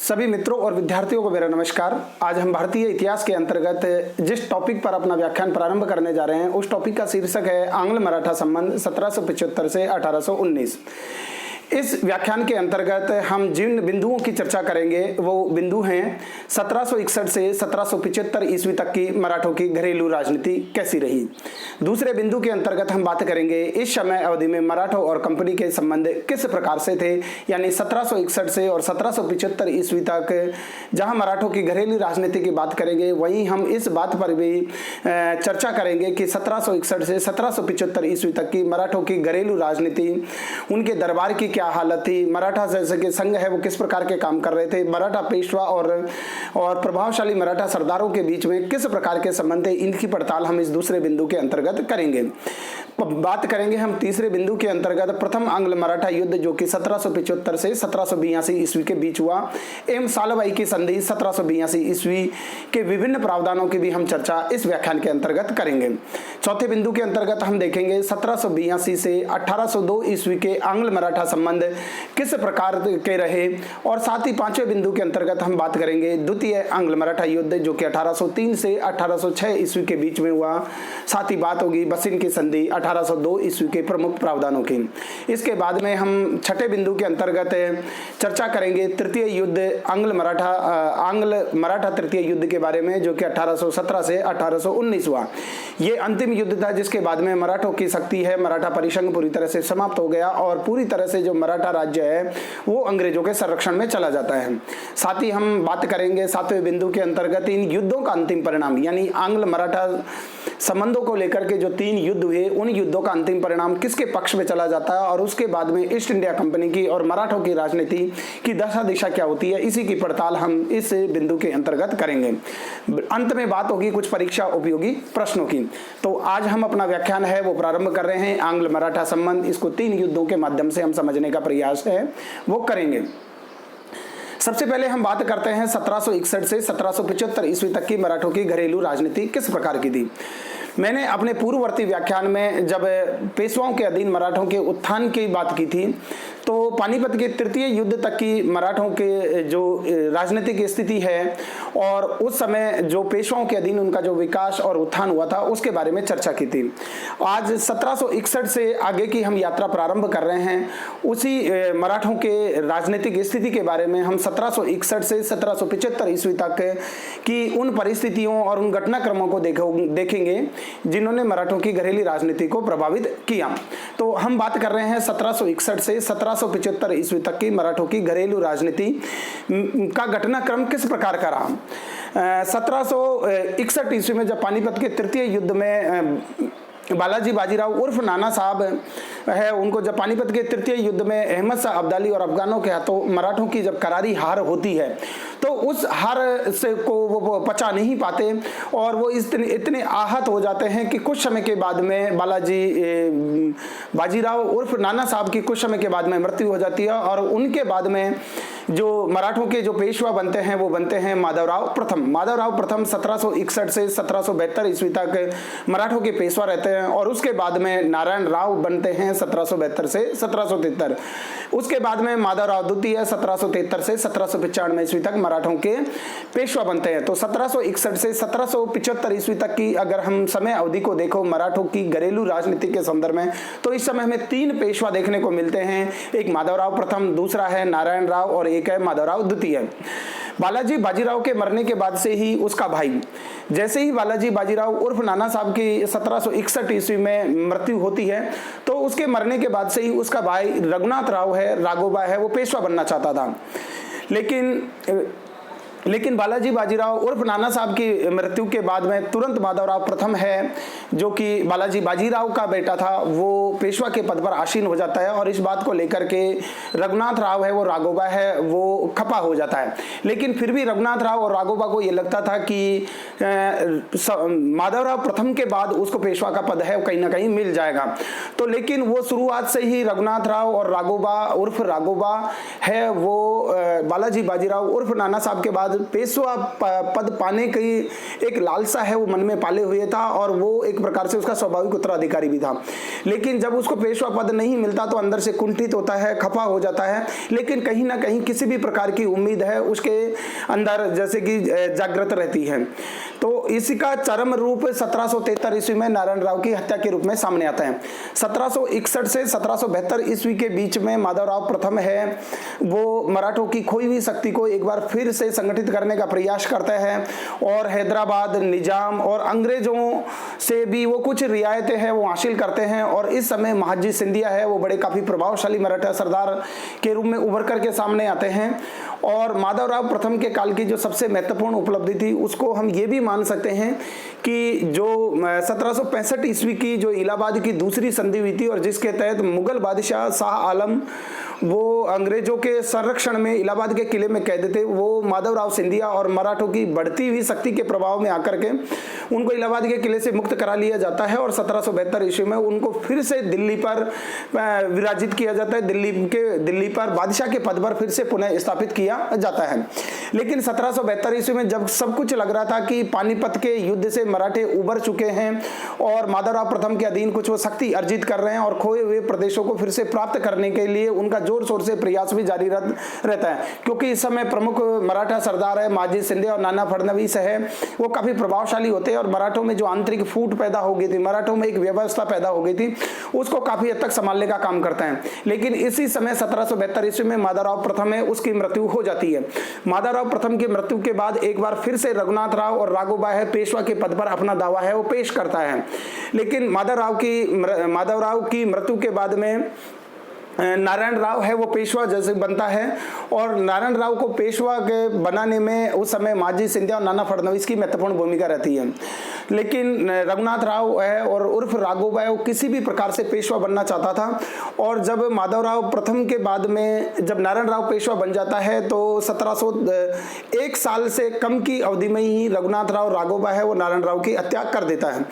सभी मित्रों और विद्यार्थियों को मेरा नमस्कार। आज हम भारतीय इतिहास के अंतर्गत जिस टॉपिक पर अपना व्याख्यान प्रारंभ करने जा रहे हैं उस टॉपिक का शीर्षक है आंग्ल मराठा संबंध 1775 से 1819। इस व्याख्यान के अंतर्गत हम जिन बिंदुओं की चर्चा करेंगे वो बिंदु हैं 1761 से 1775 ईस्वी तक की मराठों की घरेलू राजनीति कैसी रही। दूसरे बिंदु के अंतर्गत हम बात करेंगे इस समय अवधि में मराठों और कंपनी के संबंध किस प्रकार से थे, यानी 1761 से और 1775 ईस्वी तक जहां मराठों की घरेलू राजनीति की बात करेंगे वहीं हम इस बात पर भी चर्चा करेंगे कि 1761 से 1775 ईस्वी तक की मराठों की घरेलू राजनीति, उनके दरबार की क्या हालत थी, मराठा जैसे के संघ है वो किस प्रकार के काम कर रहे थे, मराठा पेशवा और प्रभावशाली मराठा सरदारों के बीच में किस प्रकार के संबंध थे, इनकी पड़ताल हम इस दूसरे बिंदु के अंतर्गत करेंगे। बात करेंगे हम तीसरे बिंदु के अंतर्गत प्रथम आंग्ल मराठा युद्ध जो कि 1775 से 1782 ईस्वी के बीच हुआ एवं सालबाई की संधि 1782 ईस्वी के विभिन्न प्रावधानों की भी हम चर्चा इस व्याख्यान के अंतर्गत करेंगे। चौथे बिंदु के अंतर्गत हम देखेंगे 1782 से 1802 ईस्वी के आंग्ल मराठा संबंध किस प्रकार के रहे, और साथ ही पांचवें बिंदु के अंतर्गत हम बात करेंगे द्वितीय आंग्ल मराठा युद्ध जो कि 1803 से 1806 ईस्वी के बीच में हुआ। साथ ही बात होगी बसिन की संधि 1802 ईस्वी के प्रमुख प्रावधानों की। इसके बाद में हम छठे बिंदु के अंतर्गत चर्चा करेंगे तृतीय युद्ध आंग्ल मराठा तृतीय युद्ध के बारे में जो कि 1817 से 1819 हुआ। ये अंतिम युद्ध था जिसके बाद में मराठों की शक्ति है, मराठा परिसंघ पूरी तरह से समाप्त हो गया और पूरी तरह से जो मराठा राज्य है वो अंग्रेजों के संरक्षण में चला जाता है। साथ ही हम बात करेंगे सातवें बिंदु के अंतर्गत इन युद्धों का अंतिम परिणाम, यानी आंग्ल मराठा संबंधों को लेकर के जो 3 युद्ध हुए उन युद्धों का अंतिम परिणाम किसके पक्ष में चला जाता है, और उसके बाद में ईस्ट इंडिया कंपनी की और मराठों की राजनीति की दशा दिशा क्या होती है, इसी की पड़ताल हम इस बिंदु के अंतर्गत करेंगे। अंत में बात होगी कुछ परीक्षा उपयोगी प्रश्नों की। तो आज हम अपना व्याख्यान है वो प्रारंभ कर रहे हैं आंग्ल मराठा संबंध, इसको 3 युद्धों के माध्यम से हम समझने का प्रयास है वो करेंगे। सबसे पहले हम बात करते हैं 1761 से 1775 ईस्वी तक की मराठों की घरेलू राजनीति किस प्रकार की थी। मैंने अपने पूर्ववर्ती व्याख्यान में जब पेशवाओं के अधीन मराठों के उत्थान की बात की थी तो पानीपत के तृतीय युद्ध तक की मराठों के जो राजनीतिक स्थिति है और उस समय जो पेशवाओं के अधीन उनका जो विकास और उत्थान हुआ था उसके बारे में चर्चा की थी। आज 1761 से आगे की हम यात्रा प्रारंभ कर रहे हैं, उसी मराठों के राजनीतिक स्थिति के बारे में हम 1761 से 1775 ईस्वी तक की उन परिस्थितियों और उन घटनाक्रमों को देखेंगे जिन्होंने मराठों की घरेलू राजनीति को प्रभावित किया। तो हम बात कर रहे हैं 1761 से 1775 ईस्वी तक की मराठों की घरेलू राजनीति का घटनाक्रम किस प्रकार का रहा। 1761 ईस्वी में जब पानीपत के तृतीय युद्ध में बालाजी बाजीराव उर्फ नाना साहब है, उनको जब पानीपत के तृतीय युद्ध में अहमद शाह अब्दाली और अफगानों के हाथों मराठों की जब करारी हार होती है तो उस हार से को वो पचा नहीं पाते और वो इतने आहत हो जाते हैं कि कुछ समय के बाद में बालाजी बाजीराव उर्फ नाना साहब की कुछ समय के बाद में मृत्यु हो जाती है और उनके बाद में जो मराठों के जो पेशवा बनते हैं वो बनते हैं माधवराव प्रथम 1761 से 1772 ईस्वी तक मराठों के पेशवा रहते हैं और उसके बाद में नारायण राव बनते हैं 1772 से 1773। उसके बाद में माधवराव द्वितीय 1773 से 1795 ईस्वी तक मराठों के पेशवा बनते हैं। तो 1761 से 1775 ईस्वी तक की अगर हम समय अवधि को देखो मराठों की घरेलू राजनीति के संदर्भ में तो इस समय हमें 3 पेशवा देखने को मिलते हैं। एक माधवराव प्रथम, दूसरा है नारायण राव और एक है माधवराव द्वितीय। बालाजी बाजीराव के मरने के बाद से ही उसका भाई, जैसे ही बालाजी बाजीराव उर्फ नाना साहब की 1761 ईस्वी में मृत्यु होती है तो उसके मरने के बाद से ही उसका भाई रघुनाथ राव है, राघोबा है, वो पेशवा बनना चाहता था। लेकिन बालाजी बाजीराव उर्फ नाना साहब की मृत्यु के बाद में तुरंत माधवराव प्रथम है जो कि बालाजी बाजीराव का बेटा था वो पेशवा के पद पर आसीन हो जाता है और इस बात को लेकर के रघुनाथ राव है वो राघोबा है वो खपा हो जाता है। लेकिन फिर भी रघुनाथ राव और राघोबा को ये लगता था कि माधवराव प्रथम के बाद उसको पेशवा का पद है कहीं ना कहीं मिल जाएगा। तो लेकिन वो शुरुआत से ही रघुनाथ राव और राघोबा उर्फ राघोबा है वो बालाजी बाजीराव उर्फ नाना साहब के बाद पेशवा पद पाने की एक लालसा है वो मन में पाले हुए था और वो एक प्रकार से उसका स्वाभाविक उत्तराधिकारी भी था। लेकिन जब उसको पेशवा पद नहीं मिलता तो अंदर से कुंठित होता है, खफा हो जाता है, लेकिन कहीं ना कहीं किसी भी प्रकार की उम्मीद है उसके अंदर जैसे कि जागृत रहती है। तो इसी का चरम रूप 1773 ईस्वी में नारायण राव की हत्या के रूप में सामने आता है। 1761 से 1772 ईस्वी के बीच में माधवराव प्रथम है वो मराठों की खोई हुई शक्ति को एक बार फिर से संगठित करने का प्रयास करते हैं और हैदराबाद, निजाम और अंग्रेजों से भी वो कुछ रियायतें हैं वो हासिल करते हैं। और इस समय महाजी सिंधिया है वो बड़े काफी प्रभावशाली मराठा सरदार के रूप में उभर करके सामने आते हैं। और माधवराव प्रथम के काल की जो सबसे महत्वपूर्ण उपलब्धि थी उसको हम ये भी मान सकते हैं कि जो 1765 ईस्वी की जो इलाहाबाद की दूसरी संधि हुई थी और जिसके तहत मुगल बादशाह शाह आलम वो अंग्रेजों के संरक्षण में इलाहाबाद के किले में कैद थे, वो माधवराव सिंधिया और मराठों की बढ़ती हुई शक्ति के प्रभाव में आकर के उनको इलाहाबाद के किले से मुक्त करा लिया जाता है और 1772 ईस्वी में उनको फिर से दिल्ली पर विराजित किया जाता है, दिल्ली पर बादशाह के पद पर फिर से पुनः स्थापित किया जाता है। लेकिन 1772 ईस्वी में जब सब कुछ लग रहा था कि पानीपत के युद्ध से मराठे उबर चुके हैं और माधवराव प्रथम के अधीन कुछ वो शक्ति अर्जित कर रहे हैं और खोए हुए प्रदेशों को फिर से प्राप्त करने के लिए उनका जोर शोर से प्रयास भी जारी रहता है, क्योंकि इस समय प्रमुख मराठा सरदार है महाजी शिंदे और नाना फडणवीस है वो काफी प्रभावशाली होते हैं और मराठों में जो आंतरिक फूट पैदा हो गई थी, मराठों में एक व्यवस्था पैदा हो गई थी, उसको काफी हद तक संभालने का काम करते हैं। लेकिन इसी समय 1772 ईस्वी में माधवराव प्रथम है उसकी मृत्यु हो जाती है। माधवराव प्रथम की मृत्यु के बाद एक बार फिर से रघुनाथ राव और राघोबा है पेशवा के पद पर अपना दावा है वो पेश करता है। लेकिन माधवराव की मृत्यु के बाद में नारायण राव है वो पेशवा जैसे बनता है और नारायण राव को पेशवा के बनाने में उस समय महाजी सिंधिया और नाना फडणवीस की महत्वपूर्ण भूमिका रहती है। लेकिन रघुनाथ राव है और उर्फ राघोबा है वो किसी भी प्रकार से पेशवा बनना चाहता था और जब माधवराव प्रथम के बाद में जब नारायण राव पेशवा बन जाता है तो 1701 साल से कम की अवधि में ही रघुनाथ राव राघोबा है वो नारायण राव की हत्या कर देता है।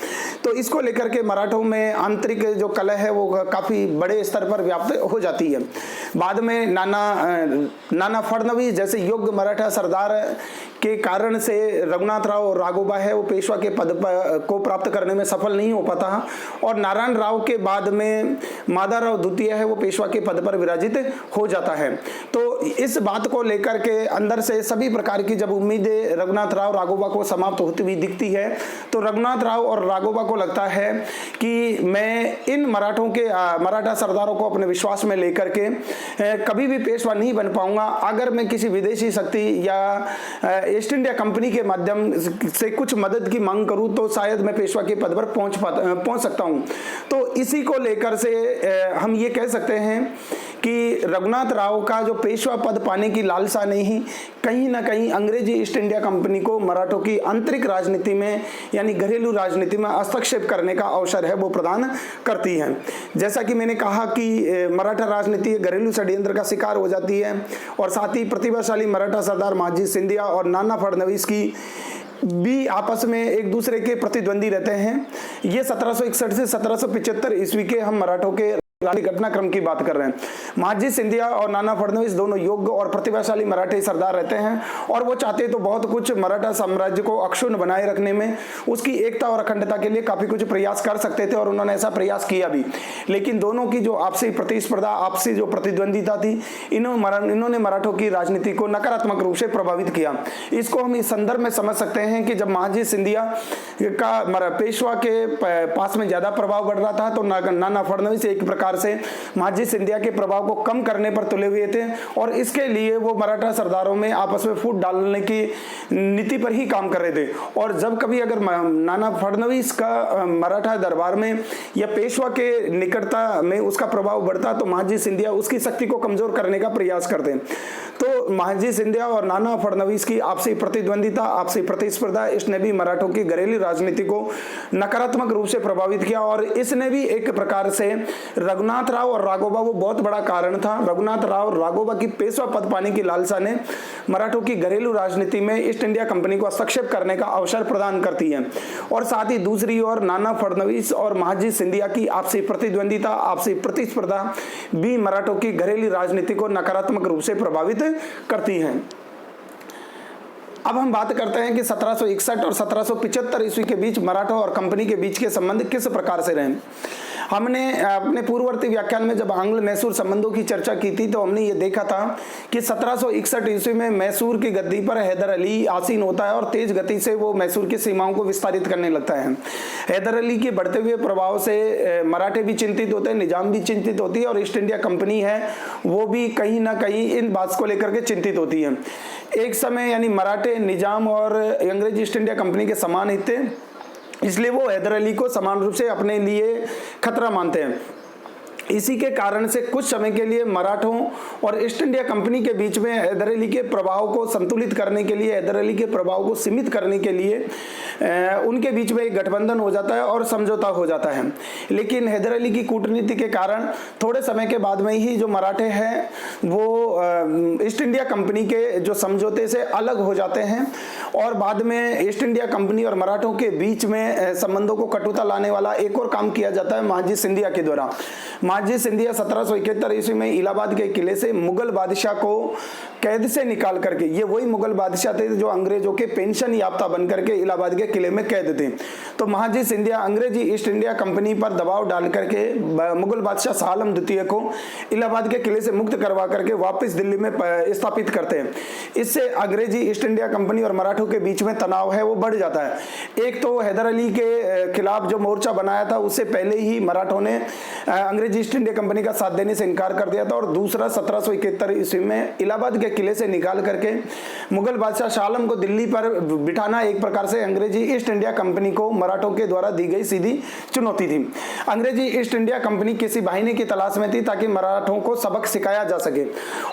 तो इसको लेकर के मराठों में आंतरिक जो कलह है वो काफी बड़े स्तर पर व्याप्त हो जाती है। बाद में नाना फडणवीस जैसे योग्य मराठा सरदार के कारण से रघुनाथ राव राघोबा है वो पेशवा के पद को प्राप्त करने में सफल नहीं हो पाता और नारायण राव के बाद में माधवराव द्वितीय है वो पेशवा के पद पर विराजित हो जाता है। तो इस बात को लेकर के अंदर से सभी प्रकार की जब उम्मीदें रघुनाथ राव राघोबा को समाप्त होती हुई दिखती है तो रघुनाथ राव और राघोबा को लगता है कि मैं इन मराठा सरदारों को अपने विश्वास में लेकर के कभी भी पेशवा नहीं बन पाऊंगा। अगर मैं किसी विदेशी शक्ति या ईस्ट इंडिया कंपनी के माध्यम से कुछ मदद की मांग करूं तो शायद मैं पेशवा के पद पर पहुंच सकता हूं। तो इसी को लेकर से हम ये कह सकते हैं कि रघुनाथ राव का जो पेशवा पद पाने की लालसा नहीं कहीं ना कहीं अंग्रेजी ईस्ट इंडिया कंपनी को मराठों की आंतरिक राजनीति में यानी घरेलू राजनीति में हस्तक्षेप करने का अवसर है वो प्रदान करती है। जैसा कि मैंने कहा कि मराठा राजनीति घरेलू षड्यंत्र का शिकार हो जाती है और साथ ही प्रतिभाशाली मराठा सरदार महाजी सिंधिया और नाना फडणवीस की भी आपस में एक दूसरे के प्रतिद्वंदी रहते हैं। ये 1761 से 1775 ईस्वी के हम मराठों के घटनाक्रम की बात कर रहे हैं। महाजी सिंधिया और नाना फडणवीस दोनों योग्य और प्रतिभाशाली मराठी सरदार रहते हैं और वो चाहते तो बहुत कुछ मराठा साम्राज्य को अक्षुण्ण बनाए रखने में उसकी एकता और अखंडता के लिए काफी कुछ प्रयास कर सकते थे और उन्होंने ऐसा प्रयास किया भी। लेकिन दोनों की जो आपसी प्रतिस्पर्धा आपसी जो प्रतिद्वंदिता थी इन्होंने मराठों की राजनीति को नकारात्मक रूप से प्रभावित किया। इसको हम इस संदर्भ में समझ सकते हैं कि जब महाजी सिंधिया का पेशवा के पास में ज्यादा प्रभाव बढ़ रहा था तो नाना फडणवीस एक प्रकार से महाजी सिंधिया के प्रभाव को कम करने पर तुले हुए थे और इसके लिए वो मराठा सरदारों में आपस में फूट डालने की नीति पर ही काम कर रहे थे। और जब कभी अगर नाना फडणवीस का मराठा दरबार में या पेशवा के निकटता में उसका प्रभाव बढ़ता तो महाजी सिंधिया उसकी शक्ति को कमजोर करने का प्रयास करते। तो महाजी सिंधिया और नाना फडणवीस की आपसी प्रतिद्वंदिता आपसी प्रतिस्पर्धा इसने भी मराठों की घरेलू राजनीति को नकारात्मक रूप से प्रभावित किया और इसने भी एक प्रकार से रघुनाथ राव और राघोबा वो बहुत बड़ा कारण था। रघुनाथ राव और राघोबा की पेशवा पद पाने की लालसा ने मराठों की घरेलू राजनीति में ईस्ट इंडिया कंपनी को हस्तक्षेप करने का अवसर प्रदान करती है। और साथ ही दूसरी ओर नाना फडणवीस और महाजी सिंधिया की आपसी प्रतिद्वंदिता आपसी प्रतिस्पर्धा भी मराठों की घरेलू राजनीति को नकारात्मक रूप से प्रभावित करती है। अब हम बात करते हैं कि 1761 और 1775 ईस्वी के बीच मराठा और कंपनी के बीच के संबंध किस प्रकार से रहे। हमने अपने पूर्ववर्ती व्याख्यान में जब आंग्ल मैसूर संबंधों की चर्चा की थी तो हमने ये देखा था कि 1761 ईस्वी में मैसूर की गद्दी पर हैदर अली आसीन होता है और तेज गति से वो मैसूर की सीमाओं को विस्तारित करने लगता है। हैदर अली के बढ़ते हुए प्रभाव से मराठे भी चिंतित होते हैं, निजाम भी चिंतित होती है और ईस्ट इंडिया कंपनी है वो भी कहीं ना कहीं इन बात को लेकर के चिंतित होती है। एक समय यानी मराठे, निजाम और अंग्रेज ईस्ट इंडिया कंपनी के समान हित थे, इसलिए वो हैदर अली को समान रूप से अपने लिए खतरा मानते हैं। इसी के कारण से कुछ समय के लिए मराठों और ईस्ट इंडिया कंपनी के बीच में हैदर अली के प्रभाव को संतुलित करने के लिए, हैदर अली के प्रभाव को सीमित करने के लिए उनके बीच में एक गठबंधन हो जाता है और समझौता हो जाता है। लेकिन हैदर अली की कूटनीति के कारण थोड़े समय के बाद में ही जो मराठे हैं वो ईस्ट इंडिया कंपनी के जो समझौते से अलग हो जाते हैं और बाद में ईस्ट इंडिया कंपनी और मराठों के बीच में संबंधों को कटुता लाने वाला एक और काम किया जाता है महाजी सिंधिया के द्वारा। महाजी सिंधिया 1771 ईस्वी में इलाहाबाद के किले से मुगल बादशाह को कैद से निकाल करके, ये वही मुगल बादशाह थे जो अंग्रेजों के पेंशन याफ्ता बन करके इलाहाबाद के किले में कैद थे। तो महाजी सिंधिया अंग्रेजी ईस्ट इंडिया कंपनी पर दबाव डाल करके मुगल बादशाह शाह आलम द्वितीय को इलाहाबाद के किले से मुक्त करवा करके वापस दिल्ली में स्थापित करते हैं। इससे अंग्रेजी ईस्ट इंडिया कंपनी और मराठों के बीच में तनाव है वो बढ़ जाता है। एक तो हैदर अली के खिलाफ जो मोर्चा बनाया था उससे पहले ही मराठों ने अंग्रेजी ईस्ट इंडिया कंपनी का साथ देने से इनकार कर दिया था और दूसरा 1771 ईस्वी में इलाहाबाद के किले से निकाल करके मुगल बादशाह शाह आलम को दिल्ली पर बिठाना एक प्रकार से अंग्रेजी ईस्ट इंडिया कंपनी को मराठों के द्वारा दी गई सीधी चुनौती थी। अंग्रेजी ईस्ट इंडिया कंपनी किसी वाहिनी की तलाश में थी ताकि मराठों को सबक सिखाया जा सके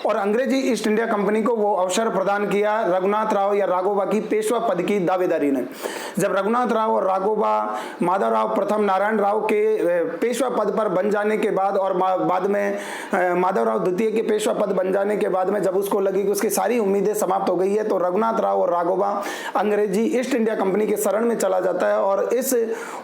और अंग्रेजी ईस्ट इंडिया कंपनी को वो अवसर प्रदान किया रघुनाथ राव या राघोबा की पेशवा पद की दावेदारी ने। जब रघुनाथ राव और राघोबा माधवराव प्रथम नारायण राव के पेशवा पद पर बन जाने के बाद और बाद में माधवराव द्वितीय के पेशवा पद बन जाने के बाद में जब उसको लगी कि उसकी सारी उम्मीदें समाप्त हो गई है तो रघुनाथ राव और राघोबा अंग्रेजी ईस्ट इंडिया कंपनी के शरण में चला जाता है और इस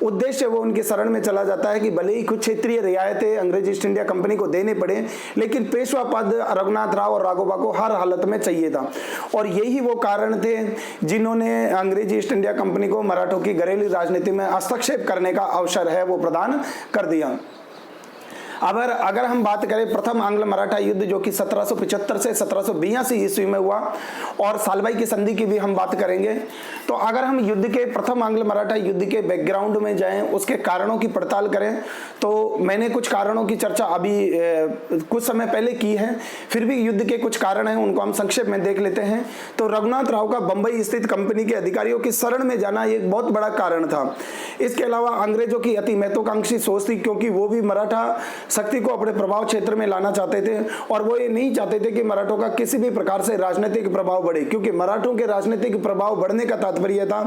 उद्देश्य वो उनके शरण में चला जाता है कि भले ही कुछ क्षेत्रीय रियायतें अंग्रेजी ईस्ट इंडिया कंपनी को देने पड़े लेकिन पेशवा पद रघुनाथ राव और राघोबा को हर हालत में चाहिए था। और यही वो कारण थे जिन्होंने अंग्रेजी ईस्ट इंडिया कंपनी को मराठों की घरेलू राजनीति में हस्तक्षेप करने का अवसर है वो प्रदान कर दिया। अगर हम बात करें प्रथम आंग्ल मराठा युद्ध जो कि 1775 से 1782 ईस्वी में हुआ और सालबाई की संधि की भी हम बात करेंगे, तो अगर हम युद्ध के प्रथम आंग्ल मराठा युद्ध के बैकग्राउंड में जाएं, उसके कारणों की पड़ताल करें, तो मैंने कुछ कारणों की चर्चा अभी कुछ समय पहले की है, फिर भी युद्ध के कुछ कारण हैं उनको हम संक्षेप में देख लेते हैं। तो रघुनाथ राव का बंबई स्थित कंपनी के अधिकारियों की शरण में जाना एक बहुत बड़ा कारण था। इसके अलावा अंग्रेजों की अति महत्वाकांक्षी सोच थी क्योंकि वो भी मराठा शक्ति को अपने प्रभाव क्षेत्र में लाना चाहते थे और वो ये नहीं चाहते थे कि मराठों का किसी भी प्रकार से राजनीतिक प्रभाव बढ़े, क्योंकि मराठों के राजनीतिक प्रभाव बढ़ने का तात्पर्य था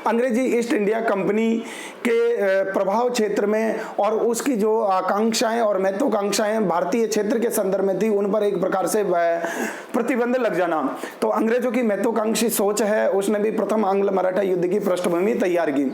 अंग्रेजी ईस्ट इंडिया कंपनी के प्रभाव क्षेत्र में और उसकी जो आकांक्षाएं और महत्वाकांक्षाएं भारतीय क्षेत्र के संदर्भ में थी उन पर एक प्रकार से प्रतिबंध लग जाना। तो अंग्रेजों की महत्वाकांक्षी सोच है उसने भी प्रथम आंग्ल मराठा युद्ध की पृष्ठभूमि तैयार की।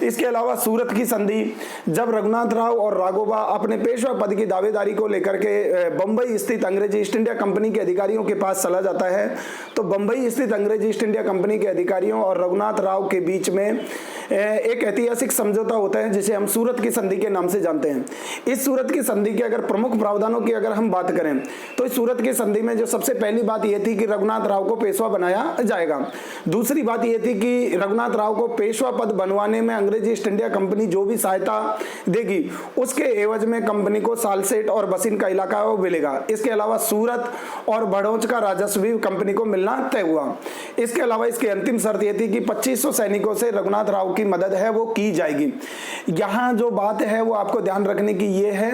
इसके अलावा सूरत की संधि, जब रघुनाथ राव और राघोबा अपने पेशवा पद की दावेदारी को लेकर के बंबई स्थित अंग्रेजी ईस्ट इंडिया कंपनी के अधिकारियों के पास चला जाता है, तो बंबई स्थित अंग्रेजी ईस्ट इंडिया कंपनी के अधिकारियों और रघुनाथ राव के बीच में एक ऐतिहासिक समझौता होता है जिसे हम सूरत की संधि के नाम से जानते हैं। इस सूरत की संधि के अगर प्रमुख प्रावधानों की अगर हम बात करें तो इस सूरत की संधि में जो सबसे पहली बात यह थी कि रघुनाथ राव को पेशवा बनाया जाएगा। दूसरी बात यह थी कि रघुनाथ राव को पेशवा पद बनवाने में अंग्रेजी ईस्ट इंडिया कंपनी जो भी सहायता देगी उसके एवज में कंपनी को सालसेट और बसिन का इलाका वो मिलेगा। इसके अलावा सूरत और बड़ौच का राजस्व भी कंपनी को मिलना तय हुआ। इसके अलावा इसकी अंतिम शर्त यह थी कि 2500 सैनिकों से रघुनाथ राव की मदद है वो की जाएगी। यहाँ जो बात है वो आपको ध्यान रखने की ये है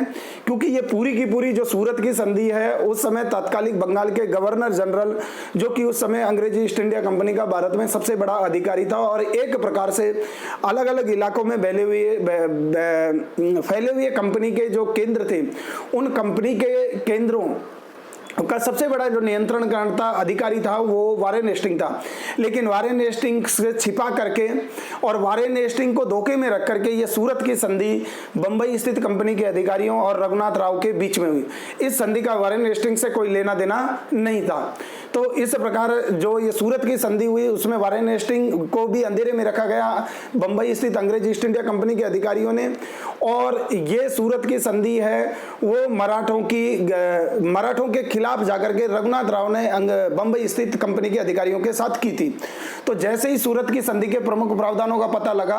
क्योंकि ये पूरी की पूरी जो सूरत की संधि है उस समय तत्कालिक बंगाल के गवर्नर जनरल जो कि उस समय अंग्रेजी ईस्ट इंडिया कंपनी का भारत में सबसे बड़ा अधिकारी था और एक प्रकार से अलग अलग इलाकों में फैले हुए कंपनी के जो केंद्र थे उन कंपनी के केंद्रों का सबसे बड़ा जो नियंत्रणकर्ता अधिकारी था वो वारेन हेस्टिंग था, लेकिन वारेन हेस्टिंग से छिपा करके और वारेन हेस्टिंग को धोखे में रख करके ये सूरत की संधि बंबई स्थित कंपनी के अधिकारियों और रघुनाथ राव के बीच में हुई। इस संधि का वारेन हेस्टिंग से कोई लेना देना नहीं था। तो इस प्रकार जो ये सूरत की संधि हुई उसमें वारेन हेस्टिंग को भी अंधेरे में रखा गया बंबई स्थित अंग्रेज ईस्ट इंडिया कंपनी के अधिकारियों ने। और ये सूरत की संधि है वो मराठों के खिलाफ जाकर के रघुनाथ राव ने बंबई स्थित कंपनी के अधिकारियों के साथ की थी। तो जैसे ही सूरत की संधि के प्रमुख प्रावधानों का पता लगा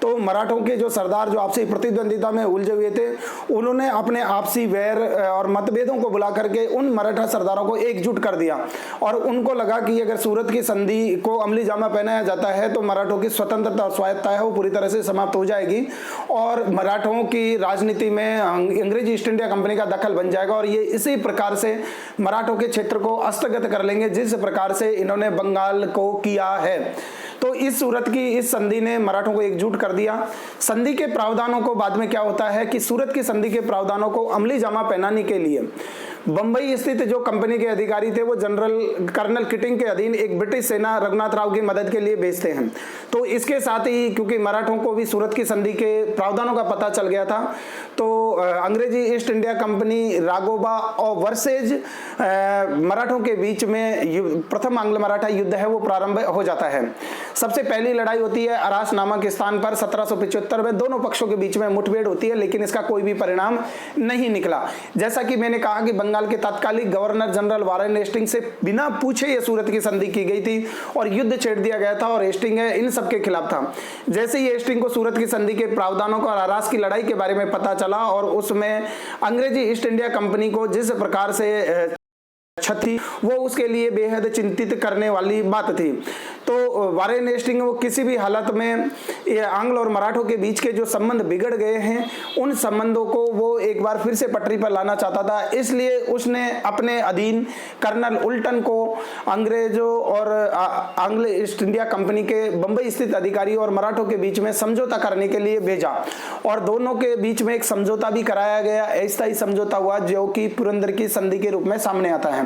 तो मराठों के जो सरदार जो आपसी प्रतिद्वंदिता में उलझे हुए थे उन्होंने अपने आपसी वैर और मतभेदों को बुला करके उन मराठा सरदारों को एकजुट कर दिया और उनको लगा कि अगर सूरत की संधि को अमली जामा पहनाया जाता है तो मराठों की स्वतंत्रता और स्वायत्तता है वो पूरी तरह से समाप्त हो जाएगी और मराठों की राजनीति में अंग्रेज ईस्ट इंडिया कंपनी का दखल बन जाएगा और ये इसी प्रकार से मराठों के क्षेत्र को हस्तगत कर लेंगे जिस प्रकार से इन्होंने बंगाल को किया है। तो इस सूरत की इस संधि ने मराठों को एकजुट कर दिया। संधि के प्रावधानों को बाद में क्या होता है कि सूरत की संधि के प्रावधानों को अमली जामा पहनाने के लिए बंबई स्थित जो कंपनी के अधिकारी थे वो जनरल कर्नल किटिंग के अधीन एक ब्रिटिश सेना रघुनाथ राव की मदद के लिए भेजते हैं। तो इसके साथ ही क्योंकि मराठों को भी सूरत की संधि के प्रावधानों का पता चल गया था तो अंग्रेजी ईस्ट इंडिया कंपनी राघोबा और वर्सेज मराठों के बीच में प्रथम आंग्ल मराठा युद्ध है वो प्रारंभ हो जाता है। सबसे पहली लड़ाई होती है अरास नामक स्थान पर 1775 में दोनों पक्षों के बीच में मुठभेड़ होती है लेकिन इसका कोई भी परिणाम नहीं निकला। जैसा कि मैंने कहा कि बंगाल के तत्कालीन गवर्नर जनरल वारेन हेस्टिंग से बिना पूछे ये सूरत की संधि की गई थी और युद्ध छेड़ दिया गया था और हेस्टिंग इन सब के खिलाफ था। जैसे ही हेस्टिंग को सूरत की संधि के प्रावधानों को और अरास की लड़ाई के बारे में पता चला और उसमें अंग्रेजी ईस्ट इंडिया कंपनी को जिस प्रकार से क्षति वो उसके लिए बेहद चिंतित करने वाली बात थी। तो वारेन हेस्टिंग वो किसी भी हालत में आंग्ल और मराठों के बीच के जो संबंध बिगड़ गए हैं उन संबंधों को वो एक बार फिर से पटरी पर लाना चाहता था। इसलिए उसने अपने अधीन कर्नल उल्टन को अंग्रेजों और आंग्ल ईस्ट इंडिया कंपनी के बंबई स्थित अधिकारी और मराठों के बीच में समझौता करने के लिए भेजा और दोनों के बीच में एक समझौता भी कराया गया। ऐसा ही समझौता हुआ जो कि पुरंदर की संधि के रूप में सामने आता है।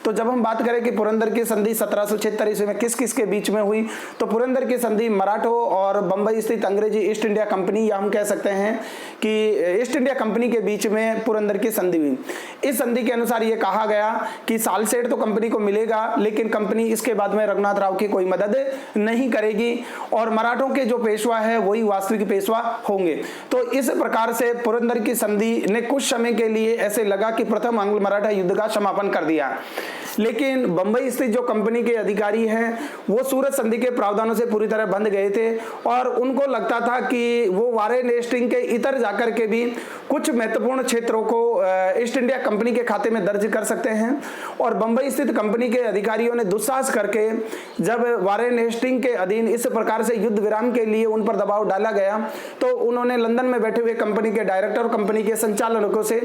तो जब हम बात करें कि पुरंदर की संधि 1776 ईस्वी में किस किस के बीच में हुई तो पुरंदर की संधि मराठों और बंबई स्थित अंग्रेजी ईस्ट इंडिया कंपनी या हम कह सकते हैं कि ईस्ट इंडिया कंपनी के बीच में पुरंदर की संधि हुई। इस संधि के अनुसार यह कहा गया कि सालसेट तो कंपनी को मिलेगा लेकिन कंपनी इसके बाद में रघुनाथ राव की कोई मदद नहीं करेगी और मराठों के जो पेशवा है वही वास्तविक पेशवा होंगे। तो इस प्रकार से पुरंदर की संधि ने कुछ समय के लिए ऐसे लगा कि प्रथम आंग्ल मराठा युद्ध का समापन कर दिया। लेकिन बंबई स्थित जो कंपनी के अधिकारी हैं वो सूरत संधि के प्रावधानों से पूरी तरह बंध गए थे और उनको लगता था कि वो वारेन हेस्टिंग के इतर जाकर के भी कुछ महत्वपूर्ण क्षेत्रों को ईस्ट इंडिया कंपनी के खाते में दर्ज कर सकते हैं। और बंबई स्थित कंपनी के अधिकारियों ने दुस्साहस करके जब वारेन हेस्टिंग के अधीन इस प्रकार से युद्ध विराम के लिए उन पर दबाव डाला गया तो उन्होंने लंदन में बैठे हुए कंपनी के डायरेक्टर और कंपनी के संचालकों से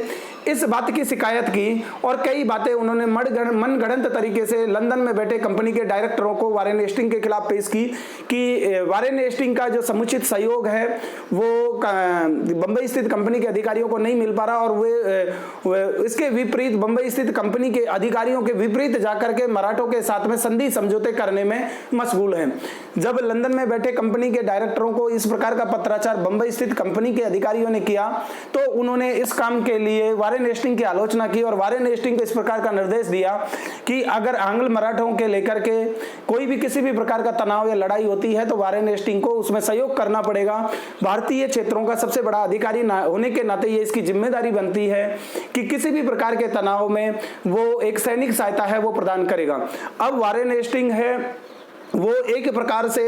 इस बात की शिकायत की और कई बातें उन्होंने मनगढ़ंत तरीके से लंदन में बैठे कंपनी के डायरेक्टरों को वारेन हेस्टिंग के खिलाफ पेश की कि वारेन हेस्टिंग का जो समुचित सहयोग है वो बंबई स्थित कंपनी के अधिकारियों को नहीं मिल पा रहा और वे इसके विपरीत बंबई स्थित कंपनी के अधिकारियों के विपरीत जाकर के मराठों के साथ में संधि समझौते करने में मशगूल हैं। जब लंदन में बैठे कंपनी के डायरेक्टरों को इस प्रकार का पत्राचार बंबई स्थित कंपनी के अधिकारियों ने किया तो उन्होंने इस काम के लिए वारेन हेस्टिंग की आलोचना की और वारेन हेस्टिंग को इस प्रकार का निर्देश दिया कि अगर आंग्ल मराठों के लेकर के कोई भी किसी भी प्रकार का तनाव या लड़ाई होती है तो वारेन हेस्टिंग को उसमें सहयोग करना पड़ेगा। भारतीय क्षेत्रों का सबसे बड़ा अधिकारी होने के नाते ये इसकी जिम्मेदारी बनती है कि किसी भी प्रकार के तनाव में वो एक सैनिक सहायता है वो प्रदान करेगा। अब वारेन हेस्टिंग है वो एक प्रकार से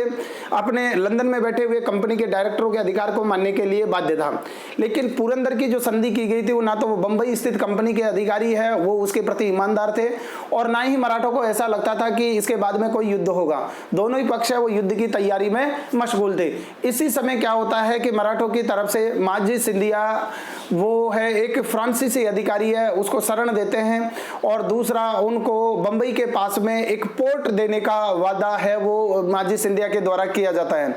अपने लंदन में बैठे हुए कंपनी के डायरेक्टरों के अधिकार को मानने के लिए बाध्य था। लेकिन पुरंदर की जो संधि की गई थी वो ना तो वो बंबई स्थित कंपनी के अधिकारी है वो उसके प्रति ईमानदार थे और ना ही मराठों को ऐसा लगता था कि इसके बाद में कोई युद्ध होगा। दोनों ही पक्ष है वो युद्ध की तैयारी में मशगूल थे। इसी समय क्या होता है कि मराठों की तरफ से माजी सिंधिया वो है एक फ्रांसीसी अधिकारी है उसको शरण देते हैं और दूसरा उनको बंबई के पास में एक पोर्ट देने का वादा है वो माजी सिंधिया के द्वारा किया जाता है।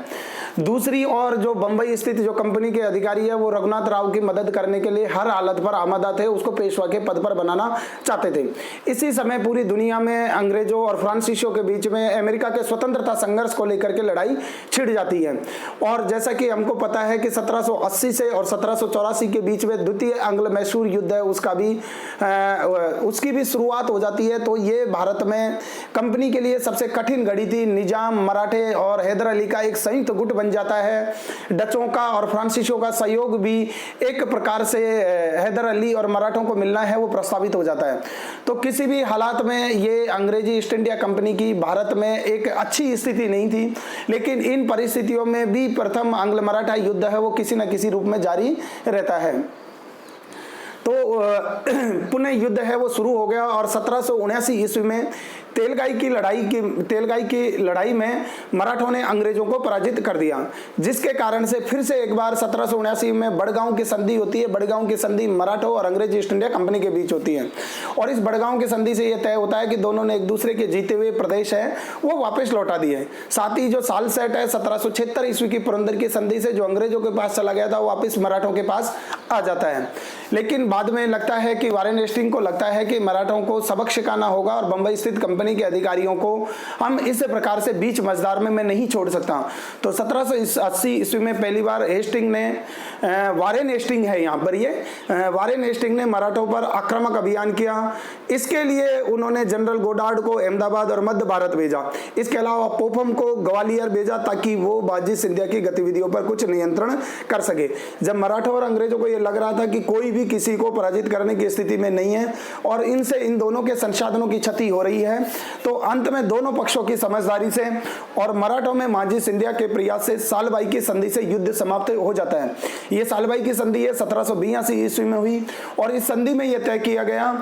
दूसरी ओर जो बंबई स्थित जो कंपनी के अधिकारी है वो रघुनाथ राव की मदद करने के लिए हर हालत पर आमादा थे, उसको पेशवा के पद पर बनाना चाहते थे। इसी समय पूरी दुनिया में अंग्रेजों और फ्रांसीसियों के बीच में अमेरिका के स्वतंत्रता संघर्ष को लेकर के लड़ाई छिड़ जाती है। और जैसा कि हमको पता है कि 1780 से और 1784 के बीच में द्वितीय एंग्लो मैसूर युद्ध है, उसकी भी शुरुआत हो जाती है। तो ये भारत में कंपनी के लिए सबसे कठिन घड़ी थी। निजाम, मराठे और हैदर अली का एक संयुक्त गुट बन जाता है। डचों का और फ्रांसीसियों का सहयोग भी एक प्रकार से हैदर अली और मराठों को मिलना है वो प्रस्तावित हो जाता है। तो किसी भी हालात में ये अंग्रेजी ईस्ट इंडिया कंपनी की भारत में एक अच्छी स्थिति नहीं थी, लेकिन इन परिस्थितियों में भी प्रथम आंग्ल मराठा युद्ध है वो किसी न किसी रूप में जारी रहता है। तो पुनः युद्ध है वो शुरू हो गया और 1779 ईस्वी में तेलगाई की लड़ाई में मराठों ने अंग्रेजों को पराजित कर दिया, जिसके कारण से फिर से एक बार 1779 में बड़गांव की संधि होती है। बड़गांव की संधि मराठों और अंग्रेजी ईस्ट इंडिया कंपनी के बीच होती है और इस बड़गांव की संधि से यह तय होता है कि दोनों ने एक दूसरे के जीते हुए प्रदेश है वो वापस लौटा दिए। साथ ही जो साल सेट है 1776 ईस्वी की पुरंदर की संधि से जो अंग्रेजों के पास चला गया था वो वापस मराठों के पास आ जाता है। लेकिन बाद में लगता है कि वारेन हेस्टिंग को लगता है कि मराठों को सबक सिखाना होगा और बंबई स्थित कंपनी के अधिकारियों को हम इस प्रकार से बीच मझधार में मैं नहीं छोड़ सकता। तो 1780 ईस्वी में पहली बार हेस्टिंग ने वारेन हेस्टिंग है यहाँ पर, ये वारेन हेस्टिंग ने मराठों पर आक्रामक अभियान किया। इसके लिए उन्होंने जनरल गोडार्ड को अहमदाबाद और मध्य भारत भेजा। इसके अलावा पोपम को ग्वालियर भेजा ताकि वो बाजी सिंधिया की गतिविधियों पर कुछ नियंत्रण कर सके। जब मराठों और अंग्रेजों को यह लग रहा था कि कोई भी किसी को पराजित करने की स्थिति में नहीं है और इनसे इन दोनों के संसाधनों की क्षति हो रही है, तो अंत में दोनों पक्षों की समझदारी से और मराठों में मांझी सिंधिया के प्रयास से सालबाई की संधि से युद्ध समाप्त हो जाता है। यह सालबाई की संधि है 1782 ईस्वी में हुई और इस संधि में यह तय किया गया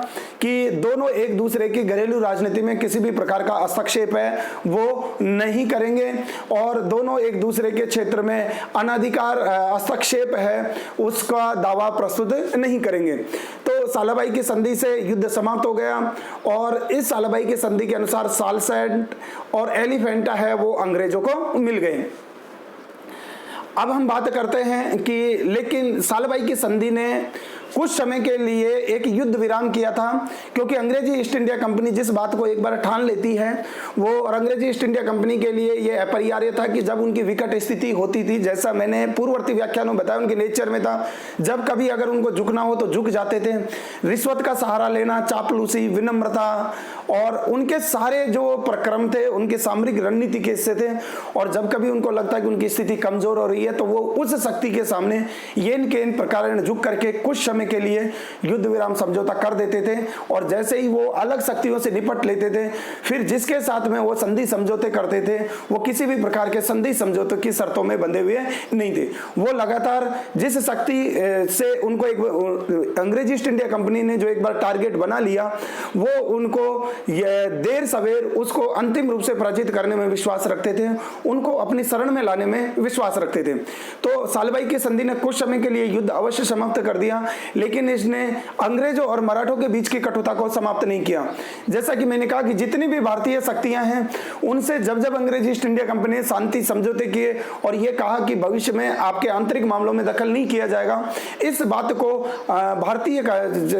कि दोनों एक दूसरे की घरेलू राजनीति में किसी भी प्रकार का हस्तक्षेप है वो नहीं करेंगे और दोनों एक दूसरे के क्षेत्र में अनाधिकार हस्तक्षेप है उसका दावा प्रस्तुत नहीं करेंगे। तो सालबाई की संधि से युद्ध समाप्त हो गया और इस सालबाई की संधि के अनुसार सालसेट और एलिफेंटा है वो अंग्रेजों को मिल गए। अब हम बात करते हैं कि लेकिन सालबाई की संधि ने कुछ समय के लिए एक युद्ध विराम किया था, क्योंकि अंग्रेजी ईस्ट इंडिया कंपनी जिस बात को एक बार ठान लेती है वो, और अंग्रेजी ईस्ट इंडिया कंपनी के लिए ये अपरिहार्य था कि जब उनकी विकट स्थिति होती थी, जैसा मैंने पूर्ववर्ती व्याख्यानों में बताया उनके नेचर में था, जब कभी अगर उनको झुकना हो तो झुक जाते थे। रिश्वत का सहारा लेना, चापलूसी, विनम्रता और उनके सारे जो प्रक्रम थे उनके सामरिक रणनीति के हिस्से थे। और जब कभी उनको लगता है कि उनकी स्थिति कमजोर हो रही है तो वो उस शक्ति के सामने येन के इन प्रकार झुक करके कुछ समय के लिए युद्ध विराम समझौता कर देते थे और जैसे ही वो अलग शक्तियों से निपट लेते थे फिर जिसके साथ में वो संधि समझौते करते थे वो किसी भी प्रकार के संधि समझौते की शर्तों में बंधे हुए नहीं थे। वो लगातार जिस शक्ति से उनको एक अंग्रेजी ईस्ट इंडिया कंपनी ने जो एक बार टारगेट बना लिया वो उनको देर सवेर उसको अंतिम रूप से पराजित करने में विश्वास रखते थे, उनको अपनी शरण में लाने में विश्वास रखते थे। तो सालबाई की संधि ने कुछ समय के लिए युद्ध अवश्य समाप्त कर दिया, लेकिन इसने अंग्रेजों और मराठों के बीच की कटुता को समाप्त नहीं किया। जैसा कि मैंने कहा कि जितनी भी भारतीय शक्तियां हैं उनसे जब जब अंग्रेजी ईस्ट इंडिया कंपनी ने शांति समझौते किए और यह कहा कि भविष्य में आपके आंतरिक मामलों में दखल नहीं किया जाएगा, इस बात को भारतीय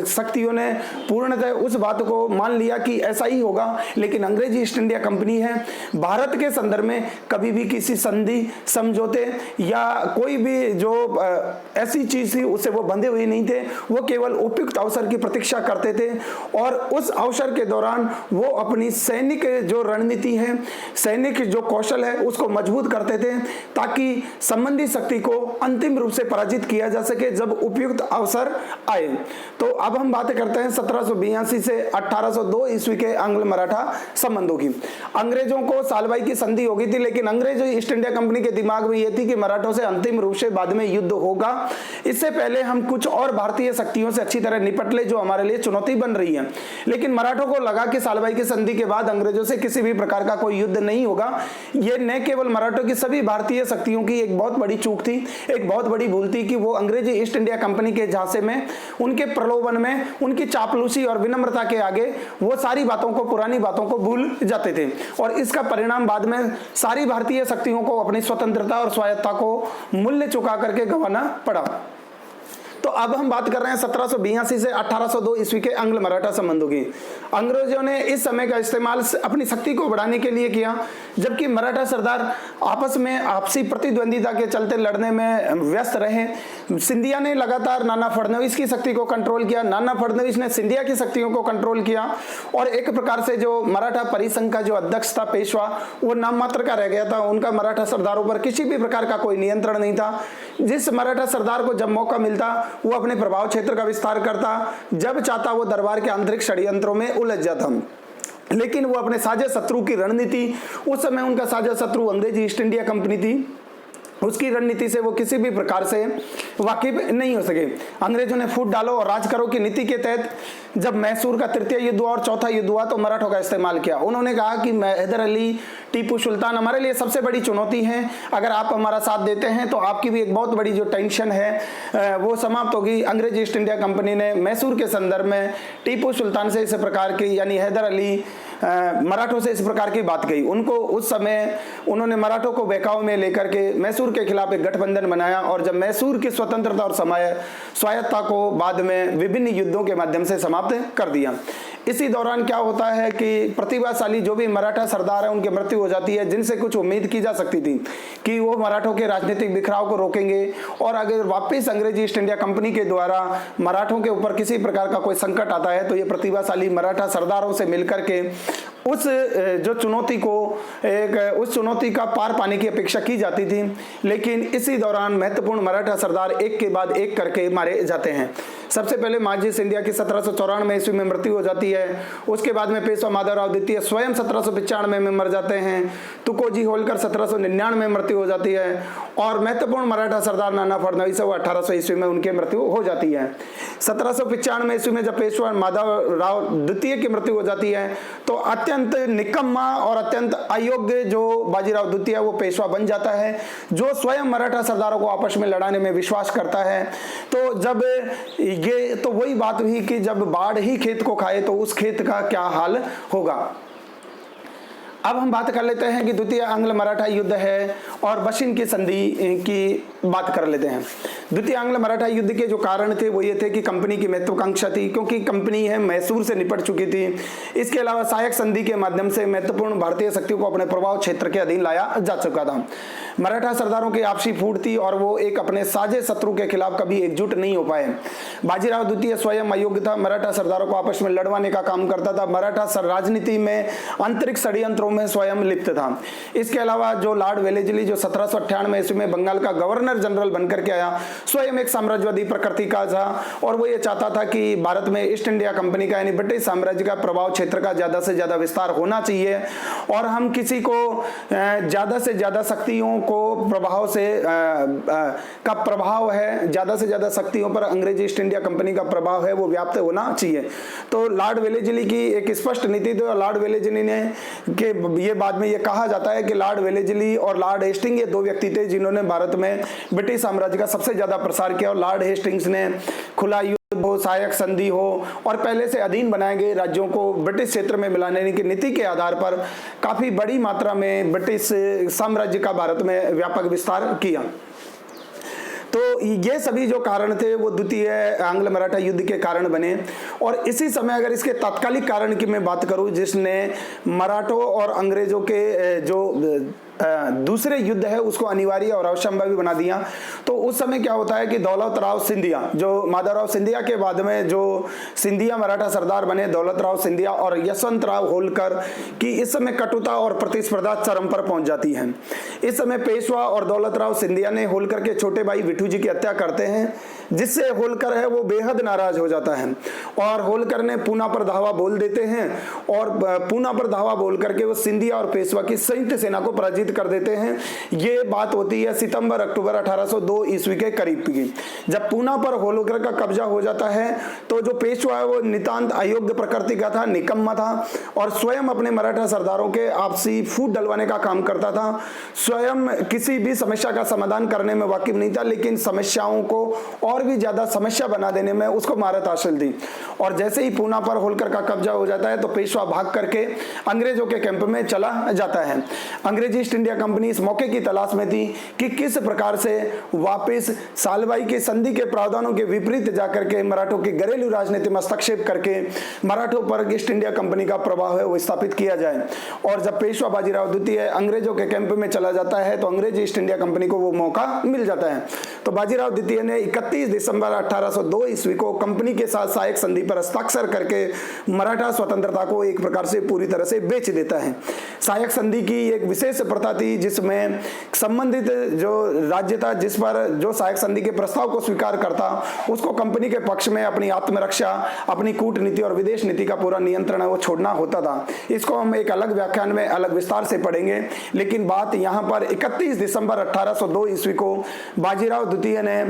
शक्तियों ने पूर्णतः उस बात को मान लिया कि ऐसा ही होगा। लेकिन अंग्रेजी ईस्ट इंडिया कंपनी है भारत के संदर्भ में कभी भी किसी संधि समझौते या कोई भी जो ऐसी चीज थी उससे वो बंधे हुए नहीं थे। वो केवल उपयुक्त अवसर की प्रतीक्षा करते थे और उस अवसर के दौरान वो अपनी सैनिक जो रणनीति है, सैनिक जो कौशल है उसको मजबूत करते थे ताकि संबंधी शक्ति को अंतिम रूप से पराजित किया जा सके जब उपयुक्त अवसर आए। तो अब हम बात करते हैं 1782 से 1802 ईस्वी के आंग्ल मराठा संबंधों की। अंग्रेजों को सालबाई की संधि हो गई थी, लेकिन अंग्रेजी ईस्ट इंडिया कंपनी के दिमाग में यह थी कि मराठों से अंतिम रूप से बाद में युद्ध होगा। इससे पहले हम कुछ और भारतीय शक्तियों से अच्छी तरह निपट ले, जो हमारे लिए चुनौती बन रही है। लेकिन मराठों को लगा कि सालबाई की संधि के बाद अंग्रेजों से किसी भी प्रकार का कोई युद्ध नहीं होगा। ये न केवल मराठों की, सभी भारतीय शक्तियों की एक बहुत बड़ी चूक थी, एक बहुत बड़ी भूल थी कि वो अंग्रेजी ईस्ट इंडिया कंपनी के झांसे में, उनके प्रलोभन में, उनकी चापलूसी और विनम्रता के आगे वो सारी बातों को, पुरानी बातों को भूल जाते थे। और इसका परिणाम बाद में सारी भारतीय शक्तियों को अपनी स्वतंत्रता और स्वायत्तता को मूल्य चुका करके गंवाना पड़ा। तो अब हम बात कर रहे हैं 1782 से 1802 ईस्वी के अंग्ल मराठा संबंधों की। अंग्रेजों ने इस समय का इस्तेमाल अपनी शक्ति को बढ़ाने के लिए किया, जबकि मराठा सरदार आपस में आपसी प्रतिद्वंदिता के चलते लड़ने में व्यस्त रहे। सिंधिया ने लगातार नाना फडणवीस की शक्ति को कंट्रोल किया, नाना फडणवीस ने सिंधिया की शक्तियों को कंट्रोल किया, और एक प्रकार से जो मराठा परिसंघ का जो अध्यक्ष था पेशवा, वो नाम मात्र का रह गया था। उनका मराठा सरदारों पर किसी भी प्रकार का कोई नियंत्रण नहीं था। जिस मराठा सरदार को जब मौका मिलता वो अपने प्रभाव क्षेत्र का विस्तार करता, जब चाहता वो दरबार के आंतरिक षड्यंत्रों में उलझ जाता। लेकिन वो अपने साझा शत्रु की रणनीति, उस समय उनका साझा शत्रु अंग्रेजी ईस्ट इंडिया कंपनी थी, उसकी रणनीति से वो किसी भी प्रकार से वाकिफ नहीं हो सके। अंग्रेजों ने फूट डालो और राज करो की नीति के तहत जब मैसूर का तृतीय युद्ध हुआ और चौथा युद्ध हुआ तो मराठों का इस्तेमाल किया। उन्होंने कहा कि हैदर अली, टीपू सुल्तान हमारे लिए सबसे बड़ी चुनौती है, अगर आप हमारा साथ देते हैं तो आपकी भी एक बहुत बड़ी जो टेंशन है वो समाप्त होगी। अंग्रेज ईस्ट इंडिया कंपनी ने मैसूर के संदर्भ में टीपू सुल्तान से इस प्रकार की, यानी हैदर अली, मराठों से इस प्रकार की बात कही। उनको उस समय उन्होंने मराठों को बहकावे में लेकर के मैसूर के खिलाफ एक गठबंधन बनाया, और जब मैसूर की स्वतंत्रता और स्वायत्तता को बाद में विभिन्न युद्धों के माध्यम से समाप्त कर दिया। इसी दौरान क्या होता है कि प्रतिभाशाली जो भी मराठा सरदार है उनकी मृत्यु हो जाती है, जिनसे कुछ उम्मीद की जा सकती थी कि वो मराठों के राजनीतिक बिखराव को रोकेंगे, और अगर वापस अंग्रेजी ईस्ट इंडिया कंपनी के द्वारा मराठों के ऊपर किसी प्रकार का कोई संकट आता है तो ये प्रतिभाशाली मराठा सरदारों से मिलकर के उस जो चुनौती को उस चुनौती का पार पाने की अपेक्षा की जाती थी। लेकिन इसी दौरान महत्वपूर्ण मराठा सरदार एक के बाद एक करके मारे जाते हैं। सबसे पहले मांझी सिंधिया की 1794 ईस्वी में मृत्यु हो जाती है। उसके बाद में पेशवा माधवराव द्वितीय स्वयं 1795 में मर जाते हैं। तुकोजी होलकर 1799 में मृत्यु हो जाती है, और महत्वपूर्ण मराठा सरदार नाना फडणवीस वो 1800 ईस्वी में उनकी मृत्यु हो जाती है। 1795 ईस्वी में जब पेशवा माधवराव द्वितीय की मृत्यु हो जाती है तो अत्यंत निकम्मा और अत्यंत अयोग्य जो बाजीराव द्वितीय वो पेशवा बन जाता है, जो स्वयं मराठा सरदारों को आपस में लड़ाने में विश्वास करता है। तो जब ये तो वही बात हुई कि जब बाढ़ ही खेत को खाए तो उस खेत का क्या हाल होगा। अब हम बात कर लेते हैं कि द्वितीय आंग्ल मराठा युद्ध है और बशिन की संधि की बात कर लेते हैं। द्वितीय आंग्ल मराठा युद्ध के जो कारण थे वो ये थे कि कंपनी की महत्वाकांक्षा थी, क्योंकि कंपनी है मैसूर से निपट चुकी थी। इसके अलावा सहायक संधि के माध्यम से महत्वपूर्ण भारतीय शक्तियों को अपने प्रभाव क्षेत्र के अधीन लाया जा चुका था। मराठा सरदारों की आपसी फूट थी और वो एक अपने साझे शत्रु के खिलाफ कभी एकजुट नहीं हो पाए। बाजीराव द्वितीय स्वयं अयोग्य था, मराठा सरदारों को आपस में लड़वाने का काम करता था। मराठा राजनीति में आंतरिक षड्यंत्रों में स्वयं लिप्त था। इसके अलावा जो लॉर्ड वेलेस्ली जो 1798 ईस्वी में बंगाल का गवर्नर जनरल बनकर के आया, स्वयं एक साम्राज्यवादी प्रकृति का था, और वो ये चाहता था कि भारत में ईस्ट इंडिया कंपनी का यानी ब्रिटिश साम्राज्य का प्रभाव क्षेत्र का ज्यादा से ज्यादा विस्तार होना चाहिए, और हम किसी को ज्यादा से ज्यादा शक्तियों को प्रभाव से का प्रभाव है, ज्यादा से ज्यादा शक्तियों पर अंग्रेजी ईस्ट इंडिया कंपनी का प्रभाव है वो व्याप्त होना चाहिए। तो लॉर्ड वेलेस्ली की एक स्पष्ट नीति थी, और लॉर्ड वेलेस्ली ने के ये बाद में ये कहा जाता है कि लॉर्ड वेलेस्ली और लॉर्ड हेस्टिंग्स ये दो व्यक्ति थे जिन्होंने भारत में ब्रिटिश साम्राज्य का सबसे ज्यादा प्रसार किया। और लॉर्ड हेस्टिंग्स ने खुला युद्ध हो, सहायक संधि हो और पहले से अधीन बनाए गए राज्यों को ब्रिटिश क्षेत्र में मिलाने की नीति के आधार पर काफी बड़ी मात्रा में ब्रिटिश साम्राज्य का भारत में व्यापक विस्तार किया। तो ये सभी जो कारण थे वो द्वितीय आंग्ल मराठा युद्ध के कारण बने। और इसी समय अगर इसके तात्कालिक कारण की मैं बात करूं जिसने मराठों और अंग्रेजों के जो दूसरे युद्ध है उसको अनिवार्य और अवश्यंभावी बना दिया, तो उस समय क्या होता है कि दौलत राव सिंधिया जो माधवराव सिंधिया के बाद में जो सिंधिया मराठा सरदार बने, दौलत राव सिंधिया और यशवंत राव होलकर की इस समय कटुता और प्रतिस्पर्धा चरम पर पहुंच जाती है। इस समय पेशवा और दौलत राव सिंधिया ने होलकर के छोटे भाई विठू जी की हत्या करते हैं। जिससे होलकर है वो बेहद नाराज हो जाता है और होलकर ने पूना पर धावा बोल देते हैं और पूना पर धावा बोल करके वो सिंधिया और पेशवा की संयुक्त सेना को पराजित कर देते हैं। ये बात होती है सितंबर अक्टूबर 1802 ईस्वी के करीब की। जब पूना पर होलकर का कब्जा हो जाता है तो जो पेशवा है वो नितांत अयोग्य प्रकृति का था, निकम्मा था और स्वयं अपने मराठा सरदारों के आपसी फूट डलवाने का काम करता था। स्वयं किसी भी समस्या का समाधान करने में वाकिफ नहीं था, लेकिन समस्याओं को और भी ज्यादा समस्या बना देने में उसको महारत हासिल थी। और जैसे ही पूना पर होलकर का कब्जा हो जाता है तो पेशवा भाग करके अंग्रेजों के कैंप में चला जाता है। अंग्रेजी ईस्ट इंडिया कंपनी इस मौके की तलाश में थी कि किस प्रकार से वापस सालबाई की संधि के प्रावधानों के विपरीत जाकर के मराठों की घरेलू राजनीति में हस्तक्षेप करके मराठों पर ईस्ट इंडिया कंपनी का प्रभाव है वो स्थापित किया जाए। और जब पेशवा बाजीराव द्वितीय अंग्रेजों के कैंप में चला जाता है तो अंग्रेजी ईस्ट इंडिया कंपनी को वो मौका मिल जाता है। तो बाजीराव द्वितीय ने 31 दिसंबर 1802 ईस्वी को कंपनी के साथ सहायक संधि पर हस्ताक्षर करके मराठा स्वतंत्रता को एक प्रकार से पूरी तरह से बेच देता है। सहायक संधि की एक विशेष प्रथा थी जिसमें संबंधित जो राज्य था जिस पर जो सहायक संधि के प्रस्ताव को स्वीकार करता उसको कंपनी के पक्ष में अपनी आत्मरक्षा, अपनी कूटनीति और विदेश नीति का पूरा नियंत्रण है वो छोड़ना होता था। इसको हम एक अलग व्याख्यान में अलग विस्तार से पढ़ेंगे, लेकिन बात यहाँ पर 31 दिसंबर 1802 ईस्वी को बाजीराव द्वितीय ने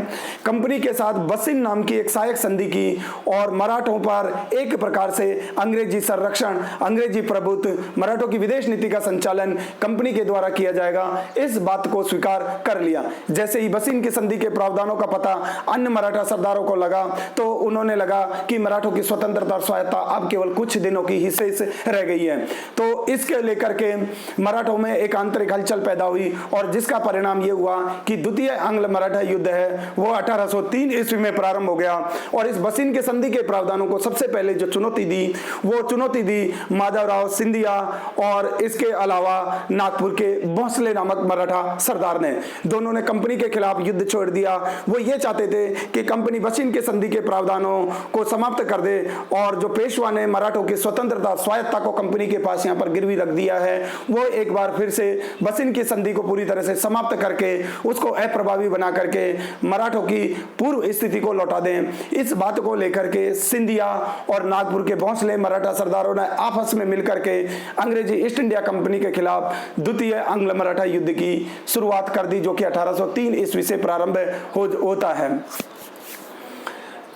कंपनी के साथ बसिन नाम की एक सहायक संधि की और मराठों पर एक प्रकार से अंग्रेजी संरक्षण, अंग्रेजी प्रभुत्व, मराठों की विदेश नीति का संचालन कंपनी के द्वारा किया जाएगा, इस बात को स्वीकार कर लिया। जैसे ही बसिन की संधि के प्रावधानों का पता अन्य मराठा सरदारों को लगा तो उन्होंने लगा कि मराठों की स्वतंत्रता और स्वायत्ता अब केवल कुछ दिनों की ही शेष रह गई है। तो इसके लेकर के मराठों में एक आंतरिक हलचल पैदा हुई और जिसका परिणाम यह हुआ कि द्वितीय आंग्ल मराठा युद्ध है वो 1803 ईस्वी में प्रारंभ हो गया। और इस बसिन के संधि के प्रावधानों को सबसे पहले जो चुनौती दी वो चुनौती दी माधवराव सिंधिया और इसके अलावा नागपुर के भोंसले नामक मराठा सरदार ने। दोनों ने कंपनी के खिलाफ युद्ध छोड़ दिया। वो ये चाहते थे कि कंपनी बसिन के संधि के प्रावधानों को समाप्त कर दे और जो पेशवा ने मराठों की स्वतंत्रता स्वायत्ता को कंपनी के पास यहाँ पर गिरवी रख दिया है वो एक बार फिर से बसिन की संधि को पूरी तरह से समाप्त करके उसको अप्रभावी बना करके मराठों की पूर्व स्थिति को लौटा दें। इस बात को लेकर के सिंधिया और नागपुर के भोंसले मराठा सरदारों ने आपस में मिलकर के अंग्रेजी ईस्ट इंडिया कंपनी के खिलाफ द्वितीय आंग्ल मराठा युद्ध की शुरुआत कर दी, जो कि 1803 ईस्वी से प्रारंभ होता है।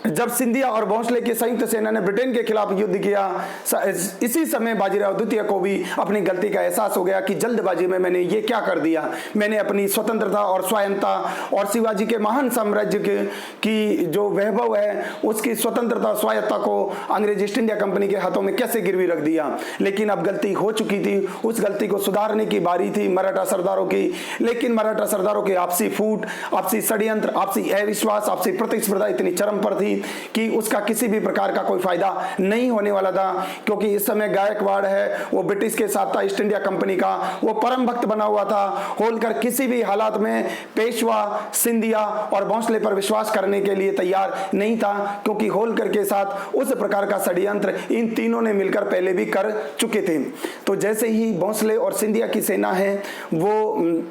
जब सिंधिया और भोंसले की संयुक्त सेना ने ब्रिटेन के खिलाफ युद्ध किया, इसी समय बाजीराव द्वितीय को भी अपनी गलती का एहसास हो गया कि जल्दबाजी में मैंने ये क्या कर दिया। मैंने अपनी स्वतंत्रता और स्वायत्ता और शिवाजी के महान साम्राज्य की जो वैभव है उसकी स्वतंत्रता स्वायत्ता को अंग्रेज ईस्ट इंडिया कंपनी के हाथों में कैसे गिरवी रख दिया। लेकिन अब गलती हो चुकी थी, उस गलती को सुधारने की बारी थी मराठा सरदारों की। लेकिन मराठा सरदारों की आपसी फूट, आपसी षड्यंत्र, आपसी अविश्वास, आपसी प्रतिस्पर्धा इतनी चरम पर थी कि उसका किसी भी प्रकार का कोई फायदा नहीं होने वाला था, क्योंकि इस समय गायकवाड़ है वो ब्रिटिश के साथ था, ईस्ट इंडिया कंपनी का वो परम भक्त बना हुआ था। होलकर किसी भी हालात में पेशवा, सिंधिया और भोंसले पर विश्वास करने के लिए तैयार नहीं था, क्योंकि होलकर के साथ उस प्रकार का षड्यंत्र इन तीनों ने मिलकर पहले भी कर चुके थे। तो जैसे ही भोंसले और सिंधिया की सेना है वो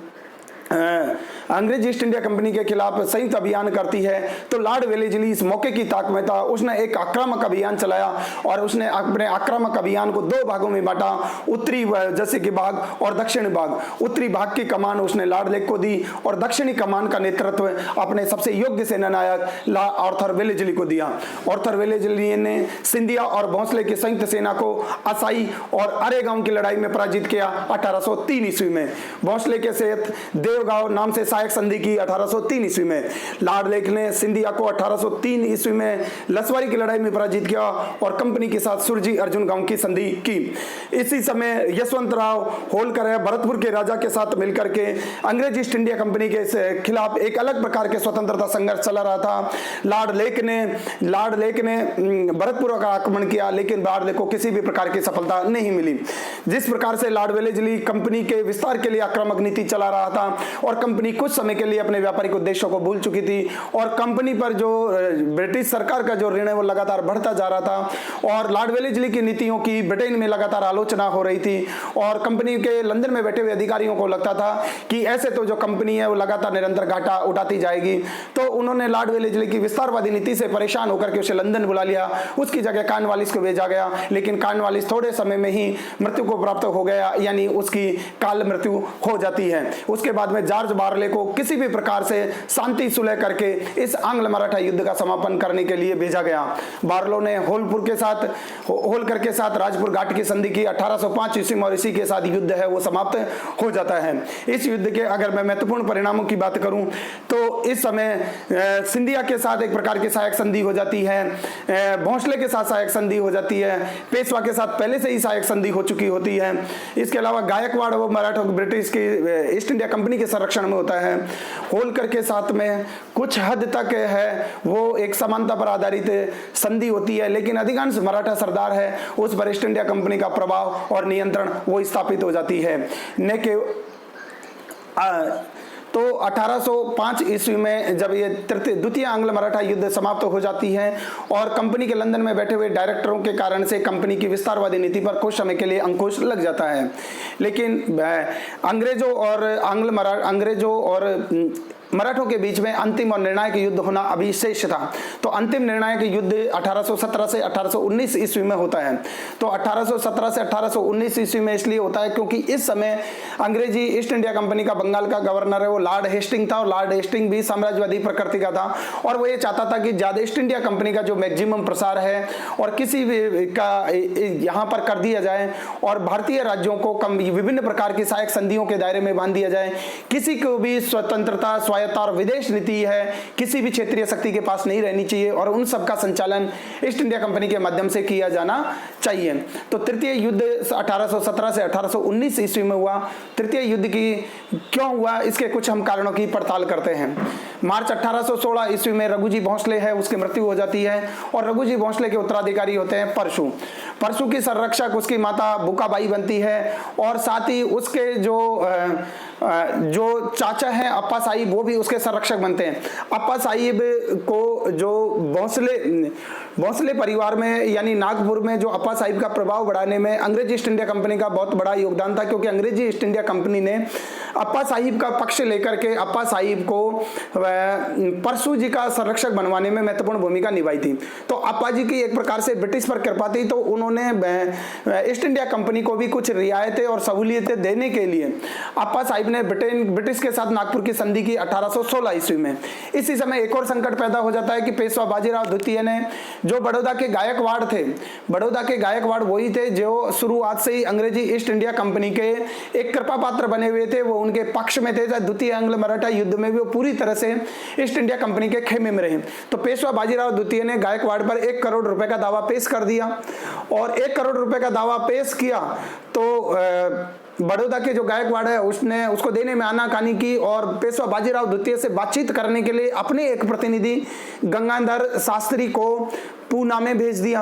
अंग्रेज ईस्ट इंडिया कंपनी के खिलाफ संयुक्त अभियान करती है, तो लॉर्ड वेलेस्ली इस मौके की ताक में था। उसने एक आक्रामक अभियान चलाया और उसने अपने आक्रामक अभियान को दो भागों में बांटा, उत्तरी जैसे कि भाग और दक्षिणी भाग। उत्तरी भाग की कमान उसने लॉर्ड लेक को दी और दक्षिणी कमान का नेतृत्व अपने सबसे योग्य सेनानायक आर्थर वेलेस्ली को दिया। आर्थर वेलेस्ली ने सिंधिया और भोंसले की संयुक्त सेना को असाई और अरेगांव की लड़ाई में पराजित किया 1803 ईस्वी में। भोंसले के साथ देवगांव नाम से सहायक संधि की 1803 ईस्वी में। लॉर्ड लेक ने सिंधिया को 1803 ईस्वी में लसवारी की लड़ाई में पराजित किया और कंपनी के साथ सुरजी अर्जुन गांव की संधि की। इसी समय यशवंतराव होलकर है भरतपुर के राजा के साथ मिलकर के अंग्रेज ईस्ट इंडिया कंपनी के खिलाफ एक अलग प्रकार के स्वतंत्रता संघर्ष चला रहा था। लॉर्ड लेक ने भरतपुर का आक्रमण किया, लेकिन लॉर्ड लेक को किसी भी प्रकार की सफलता नहीं मिली। जिस प्रकार से लॉर्ड वेलेस्ली कंपनी के विस्तार के लिए आक्रामक नीति चला रहा था, और कंपनी कुछ समय के लिए अपने व्यापारिक उद्देश्यों को भूल चुकी थी और कंपनी पर जो ब्रिटिश सरकार का जो ऋण है वो लगातार बढ़ता जा रहा था और लॉर्ड वेलेस्ली की नीतियों की ब्रिटेन में लगातार आलोचना हो रही थी और कंपनी के लंदन में बैठे हुए अधिकारियों को लगता था कि ऐसे तो जो कंपनी है वो लगातार निरंतर घाटा उठाती जाएगी। तो उन्होंने लॉर्ड वेलेस्ली की विस्तारवादी नीति से परेशान होकर के उसे लंदन बुला लिया, उसकी जगह कॉर्नवालिस को भेजा गया, लेकिन कॉर्नवालिस थोड़े समय में ही मृत्यु को प्राप्त हो गया, यानी उसकी काल मृत्यु हो जाती है। उसके बाद में जॉर्ज बारले को किसी भी प्रकार से शांति सुलह करके इस आंग्ल मराठा युद्ध का समापन करने के लिए भेजा गया। बारलो ने होलकर के साथ राजपुर घाट की संधि की 1805 ईस्वी में और इसी के साथ युद्ध है वो समाप्त हो जाता है। इस युद्ध के अगर मैं महत्वपूर्ण परिणामों की बात करूं तो इस समय सिंधिया के साथ एक प्रकार की सहायक संधि हो जाती है, भोंसले के साथ सहायक संधि हो जाती है, पेशवा के साथ पहले से ही सहायक संधि हो चुकी होती है। इसके अलावा गायकवाड़ वो मराठा ब्रिटिश की ईस्ट इंडिया कंपनी के संरक्षण में होता है। होलकर के साथ में कुछ हद तक है वो एक समानता पर आधारित संधि होती है, लेकिन अधिकांश मराठा सरदार है उस पर ईस्ट इंडिया कंपनी का प्रभाव और नियंत्रण वो स्थापित हो जाती है। न के तो 1805 ईस्वी में जब ये द्वितीय आंग्ल मराठा युद्ध समाप्त हो जाती है और कंपनी के लंदन में बैठे हुए डायरेक्टरों के कारण से कंपनी की विस्तारवादी नीति पर कुछ समय के लिए अंकुश लग जाता है, लेकिन अंग्रेजों और मराठों के बीच में अंतिम और निर्णायक युद्ध होना अभी शेष था। तो अंतिम निर्णायक युद्ध 1817 से 1819 ईस्वी में होता है। तो 1817 से 1819 ईस्वी में इसलिए होता है क्योंकि इस समय अंग्रेजी ईस्ट इंडिया कंपनी का बंगाल का गवर्नर है वो लॉर्ड हेस्टिंग था और लॉर्ड हेस्टिंग भी साम्राज्यवादी प्रकृति का था और वो ये चाहता था कि ज्यादा ईस्ट इंडिया कंपनी का जो मैक्सिमम प्रसार है और किसी भी का यहाँ पर कर दिया जाए और भारतीय राज्यों को विभिन्न प्रकार की सहायक संधियों के दायरे में बांध दिया जाए। किसी को भी स्वतंत्रता और विदेश नीति है किसी भी क्षेत्रीय शक्ति के पास नहीं रहनी चाहिए और उन सब का संचालन ईस्ट इंडिया कंपनी के माध्यम से किया जाना चाहिए। तो तृतीय युद्ध 1817 से 1819 ईस्वी में हुआ। तृतीय युद्ध की क्यों हुआ इसके कुछ हम कारणों की पड़ताल करते हैं। मार्च 1816 ईस्वी में रघुजी भोंसले है उसकी मृत्यु हो जाती है और रघुजी भोंसले के उत्तराधिकारी होते हैं परशु। परशु की संरक्षक उसकी माता बुकाबाई बनती है और साथ ही उसके जो चाचा हैं अप्पा साहिब वो भी उसके संरक्षक बनते हैं। अप्पा साहिब को जो भोंसले परिवार में यानी नागपुर में जो अप्पा साहिब का प्रभाव बढ़ाने में अंग्रेजी ईस्ट इंडिया कंपनी का बहुत बड़ा योगदान था, क्योंकि अंग्रेजी ईस्ट इंडिया कंपनी ने अप्पा साहिब का पक्ष लेकर के अप्पा साहिब को परशु जी का संरक्षक बनवाने में महत्वपूर्ण भूमिका निभाई थी। तो अप्पा जी की एक प्रकार से ब्रिटिश पर कृपा थी, तो उन्होंने ईस्ट इंडिया कंपनी को भी कुछ रियायतें और सहूलियतें देने के लिए अप्पा साहिब ने ब्रिटिश के साथ नागपुर की संधि की 1816 ईस्वी में। इसी समय एक और संकट पैदा हो जाता है कि पेशवा बाजीराव द्वितीय ने जो बड़ौदा के गायकवाड़ थे, बड़ौदा के गायकवाड़ वही थे जो शुरुआत से ही अंग्रेजी ईस्ट इंडिया कंपनी के एक कृपा पात्र बने हुए थे, वो उनके पक्ष में थे। द्वितीय आंग्ल मराठा युद्ध में भी वो पूरी तरह से ईस्ट इंडिया कंपनी के खेमे में रहे। तो पेशवा बाजीराव द्वितीय ने गायकवाड़ पर 1 करोड़ रुपए का दावा पेश कर दिया और 1 करोड़ रुपए का दावा पेश किया तो बड़ौदा के जो गायकवाड़ है उसने उसको देने में आनाकानी की और पेशवा बाजीराव द्वितीय से बातचीत करने के लिए अपने एक प्रतिनिधि गंगाधर शास्त्री को पूना में भेज दिया।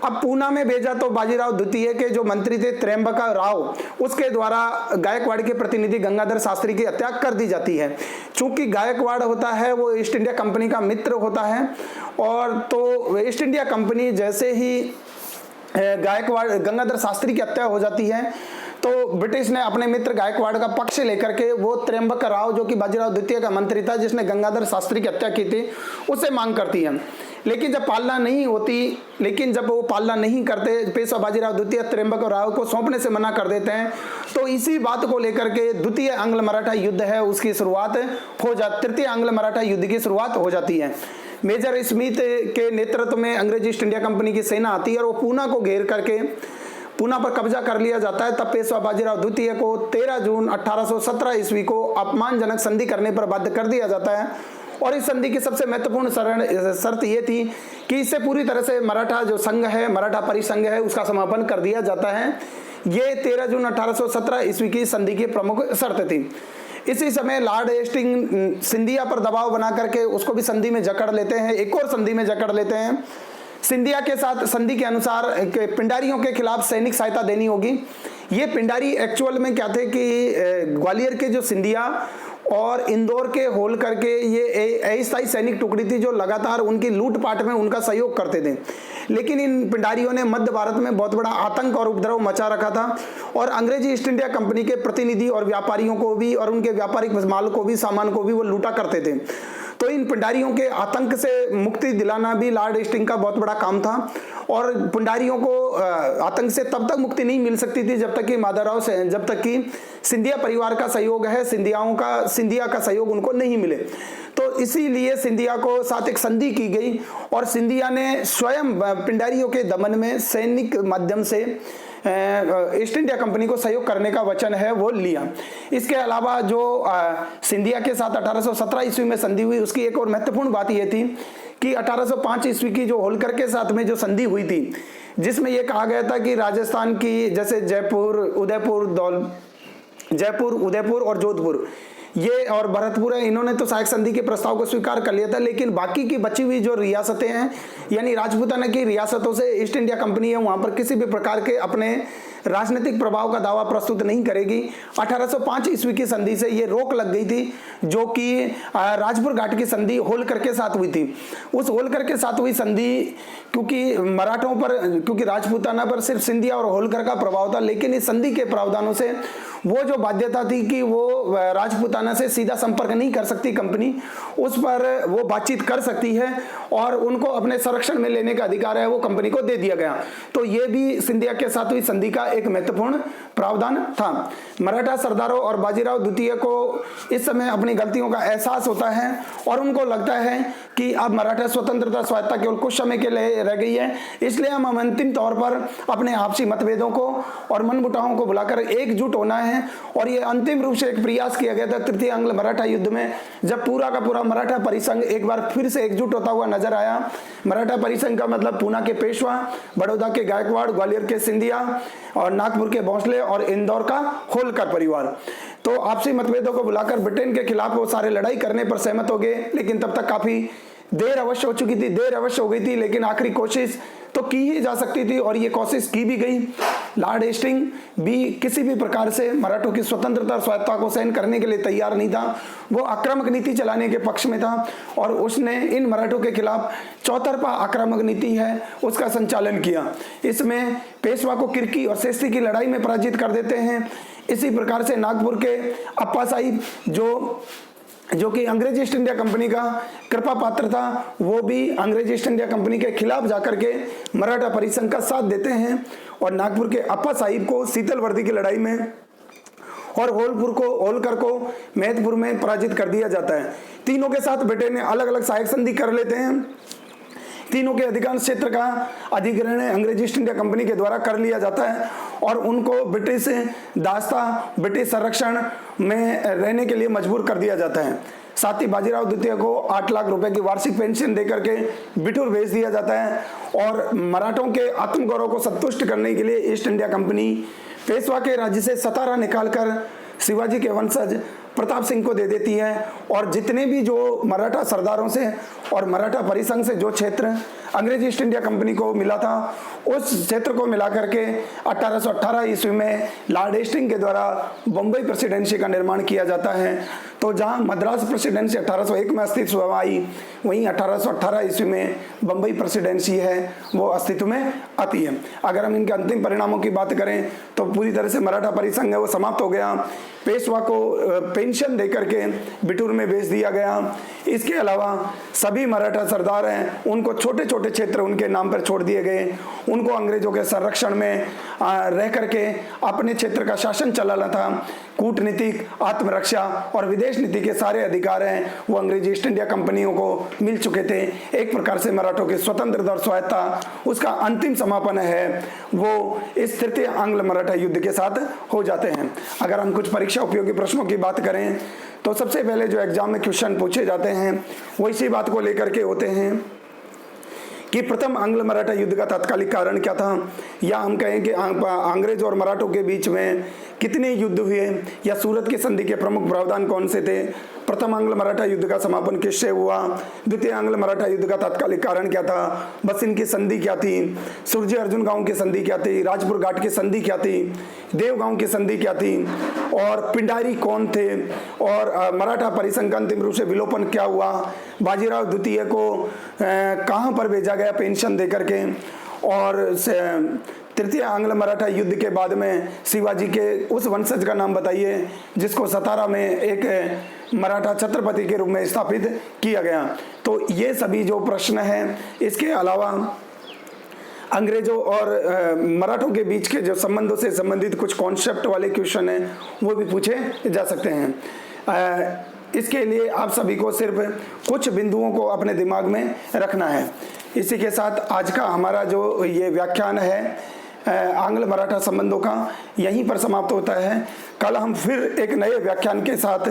अब पूना में भेजा तो बाजीराव द्वितीय के जो मंत्री थे त्र्यंबक राव, उसके द्वारा गायकवाड़ के प्रतिनिधि गंगाधर शास्त्री की हत्या कर दी जाती है। चूंकि गायकवाड़ होता है वो ईस्ट इंडिया कंपनी का मित्र होता है और तो ईस्ट इंडिया कंपनी जैसे ही गायकवाड़ गंगाधर शास्त्री की हत्या हो जाती है तो ब्रिटिश ने अपने मित्र गायकवाड़ का पक्ष लेकर के वो त्र्यंबक राव जो कि बाजीराव द्वितीय का मंत्री था जिसने गंगाधर शास्त्री की हत्या की थी उससे मांग करती है। लेकिन जब वो पालना नहीं करते, पेशवा बाजीराव द्वितीय त्र्यंबक राव को सौंपने से मना कर देते हैं, तो इसी बात को लेकर के द्वितीय आंग्ल मराठा युद्ध है उसकी शुरुआत तृतीय आंग्ल मराठा युद्ध की शुरुआत हो जाती है। मेजर स्मिथ के नेतृत्व में अंग्रेजी ईस्ट इंडिया कंपनी की सेना आती है और वो पूना को घेर करके पूना पर कब्जा कर लिया जाता है। तब पेशवा बाजीराव द्वितीय को 13 जून 1817 ईस्वी को अपमानजनक संधि करने पर बाध्य कर दिया जाता है और इस संधि की सबसे महत्वपूर्ण शर्त यह थी कि इससे पूरी तरह से मराठा जो संघ है, मराठा परिसंघ है, उसका समापन कर दिया जाता है। ये 13 जून 1817 ईस्वी की संधि की प्रमुख शर्त थी। इसी समय लॉर्ड हेस्टिंग सिंधिया पर दबाव बना करके उसको भी संधि में जकड़ लेते हैं, एक और संधि में जकड़ लेते हैं। सिंधिया के साथ संधि के अनुसार पिंडारियों के खिलाफ सैनिक सहायता देनी होगी। ये पिंडारी एक्चुअल में क्या थे कि ग्वालियर के जो सिंधिया और इंदौर के होलकर के ये अस्थायी सैनिक टुकड़ी थी जो लगातार उनकी लूटपाट में उनका सहयोग करते थे। लेकिन इन पिंडारियों ने मध्य भारत में बहुत बड़ा आतंक और उपद्रव मचा रखा था और अंग्रेजी ईस्ट इंडिया कंपनी के प्रतिनिधि और व्यापारियों को भी और उनके व्यापारिक माल को भी, सामान को भी वो लूटा करते थे। तो इन पिंडारियों के आतंक से मुक्ति दिलाना भी लॉर्ड हेस्टिंग का बहुत बड़ा काम था और पिंडारियों को आतंक से तब तक मुक्ति नहीं मिल सकती थी जब तक कि सिंधिया परिवार का सहयोग है, सिंधिया का सहयोग उनको नहीं मिले। तो इसीलिए सिंधिया को साथ एक संधि की गई और सिंधिया ने स्वयं पिंडारियों के दमन में सैनिक माध्यम से ईस्ट इंडिया कंपनी को सहयोग करने का वचन है वो लिया। इसके अलावा जो सिंधिया के साथ 1817 ईस्वी में संधि हुई, उसकी एक और महत्वपूर्ण बात यह थी कि 1805 ईस्वी की जो होलकर के साथ में जो संधि हुई थी, जिसमें यह कहा गया था कि राजस्थान की जैसे जयपुर, उदयपुर और जोधपुर ये और भरतपुर है, इन्होंने तो सहायक संधि के प्रस्ताव को स्वीकार कर लिया था, लेकिन बाकी की बची हुई जो रियासतें हैं यानी राजपूताना की रियासतों से ईस्ट इंडिया कंपनी है वहां पर किसी भी प्रकार के अपने राजनीतिक प्रभाव का दावा प्रस्तुत नहीं करेगी। 1805 ईस्वी की संधि से ये रोक लग गई थी जो कि राजपुर घाट की संधि होलकर के साथ हुई थी। उस होलकर के साथ हुई संधि क्योंकि राजपूताना पर सिर्फ सिंधिया और होलकर का प्रभाव था, लेकिन इस संधि के प्रावधानों से वो जो बाध्यता थी कि वो राजपूताना से सीधा संपर्क नहीं कर सकती कंपनी, उस पर वो बातचीत कर सकती है और उनको अपने संरक्षण में लेने का अधिकार है वो कंपनी को दे दिया गया। तो ये भी सिंधिया के साथ हुई संधि का एक महत्वपूर्ण प्रावधान था। मराठा सरदारों और बाजीराव द्वितीय को इस समय अपनी गलतियों का एहसास होता है और उनको लगता है कि अब मराठा स्वतंत्रता स्वायत्ता केवल कुछ समय के लिए रह गई है, इसलिए हम अंतिम तौर पर अपने आपसी मतभेदों को और मनमुटावों को बुलाकर एकजुट होना है। और ये अंतिम रूप से एक प्रयास किया गया था तृतीय आंग्ल मराठा युद्ध में, जब पूरा का पूरा मराठा परिसंघ एक बार फिर से एकजुट होता हुआ नजर आया। मराठा परिसंघ का मतलब पूना के पेशवा, बड़ौदा के गायकवाड़, ग्वालियर के सिंधिया और नागपुर के भोंसले और इंदौर का होलकर परिवार। तो आपसी मतभेदों को बुलाकर ब्रिटेन के खिलाफ वो सारे लड़ाई करने पर सहमत हो गए, लेकिन तब तक काफी देर अवश्य हो गई थी, लेकिन आखिरी कोशिश तो की ही जा सकती थी और ये कोशिश की भी गई। लॉर्ड हेस्टिंग भी किसी भी प्रकार से मराठों की स्वतंत्रता और स्वायत्ता को सहन करने के लिए तैयार नहीं था, वो आक्रामक नीति चलाने के पक्ष में था और उसने इन मराठों के खिलाफ चौतरफा आक्रामक नीति है उसका संचालन किया। इसमें पेशवा को किरकी और सेस्ती की लड़ाई में पराजित कर देते हैं। इसी प्रकार से नागपुर के अप्पा साहिब जो कि अंग्रेजी ईस्ट इंडिया कंपनी का कृपा पात्र था, वो भी अंग्रेजी ईस्ट इंडिया कंपनी के खिलाफ जाकर के मराठा परिसंघ का साथ देते हैं और नागपुर के अप्पा साहिब को शीतलवर्दी की लड़ाई में और होलकर को मैहतपुर में पराजित कर दिया जाता है। तीनों के साथ ब्रिटेन ने अलग अलग सहायक संधि कर लेते हैं। तीनों के अधिकांश क्षेत्र का अधिग्रहण अंग्रेजी ईस्ट इंडिया कंपनी के द्वारा कर लिया जाता है और उनको ब्रिटिश ब्रिटिश संरक्षण में रहने के लिए मजबूर कर दिया जाता है। साथ ही बाजीराव द्वितीय को 8 लाख रुपए की वार्षिक पेंशन देकर के बिठूर भेज दिया जाता है और मराठों के आत्मगौरव को संतुष्ट करने के लिए ईस्ट इंडिया कंपनी पेशवा के राज्य से सतारा निकालकर शिवाजी के वंशज प्रताप सिंह को दे देती है और जितने भी जो मराठा सरदारों से और मराठा परिसंघ से जो क्षेत्र अंग्रेजी ईस्ट इंडिया कंपनी को मिला था उस क्षेत्र को मिलाकर के 1818 ईस्वी में लॉर्ड हेस्टिंग के द्वारा बम्बई प्रेसिडेंसी का निर्माण किया जाता है। तो जहां मद्रास प्रेसिडेंसी 1801 में अस्तित्व में आई, वहीं 1818 ईस्वी में बम्बई प्रेसिडेंसी है वो अस्तित्व में आती है। अगर हम इनके अंतिम परिणामों की बात करें तो पूरी तरह से मराठा परिसंघ है वो समाप्त हो गया। पेशवा को पेंशन देकर के बिठूर में भेज दिया गया। इसके अलावा सभी मराठा सरदार हैं उनको छोटे छोटे क्षेत्र उनके नाम पर छोड़ दिए गए। उनको अंग्रेजों के संरक्षण में रह करके अपने क्षेत्र का शासन चलाना था। कूटनीतिक, आत्मरक्षा और विदेश नीति के सारे अधिकार हैं वो अंग्रेजी ईस्ट इंडिया कंपनियों को मिल चुके थे। एक प्रकार से मराठों की स्वतंत्रता और स्वायत्ता उसका अंतिम समापन है वो इस तृतीय आंग्ल मराठा युद्ध के साथ हो जाते हैं। अगर हम कुछ परीक्षा उपयोगी प्रश्नों की बात करें तो सबसे पहले जो एग्जाम में क्वेश्चन पूछे जाते हैं वो इसी बात को लेकर के होते हैं कि प्रथम आंग्ल मराठा युद्ध का तात्कालिक कारण क्या था, या हम कहें कि अंग्रेज और मराठों के बीच में कितने युद्ध हुए, या सूरत की संधि के प्रमुख प्रावधान कौन से थे, प्रथम आंग्ल मराठा युद्ध का समापन किससे हुआ, द्वितीय आंग्ल मराठा युद्ध का तात्कालिक कारण क्या था, बसिन की संधि क्या थी, सुरजी अर्जुन गांव की संधि क्या थी, राजपुर घाट की संधि क्या थी, देव गांव की संधि क्या थी, और पिंडारी कौन थे, और मराठा परिसंघ का अंतिम रूप से विलोपन क्या हुआ, बाजीराव द्वितीय को कहाँ पर भेजा गया पेंशन देकर के, और तृतीय आंग्ल मराठा युद्ध के बाद में शिवाजी के उस वंशज का नाम बताइए जिसको सतारा में एक मराठा छत्रपति के रूप में स्थापित किया गया। तो ये सभी जो प्रश्न हैं, इसके अलावा अंग्रेजों और मराठों के बीच के जो संबंधों से संबंधित कुछ कॉन्सेप्ट वाले क्वेश्चन हैं वो भी पूछे जा सकते हैं। इसके लिए आप सभी को सिर्फ कुछ बिंदुओं को अपने दिमाग में रखना है। इसी के साथ आज का हमारा जो ये व्याख्यान है आंग्ल मराठा संबंधों का यहीं पर समाप्त होता है। कल हम फिर एक नए व्याख्यान के साथ,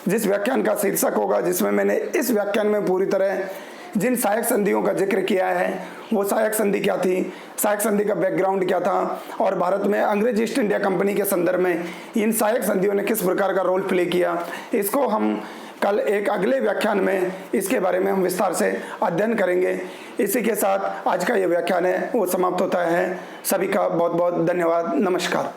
जिस व्याख्यान का शीर्षक होगा, जिसमें मैंने इस व्याख्यान में पूरी तरह जिन सहायक संधियों का जिक्र किया है वो सहायक संधि क्या थी, सहायक संधि का बैकग्राउंड क्या था, और भारत में अंग्रेज ईस्ट इंडिया कंपनी के संदर्भ में इन सहायक संधियों ने किस प्रकार का रोल प्ले किया, इसको हम कल एक अगले व्याख्यान में इसके बारे में हम विस्तार से अध्ययन करेंगे। इसी के साथ आज का ये व्याख्यान है वो समाप्त होता है। सभी का बहुत बहुत धन्यवाद। नमस्कार।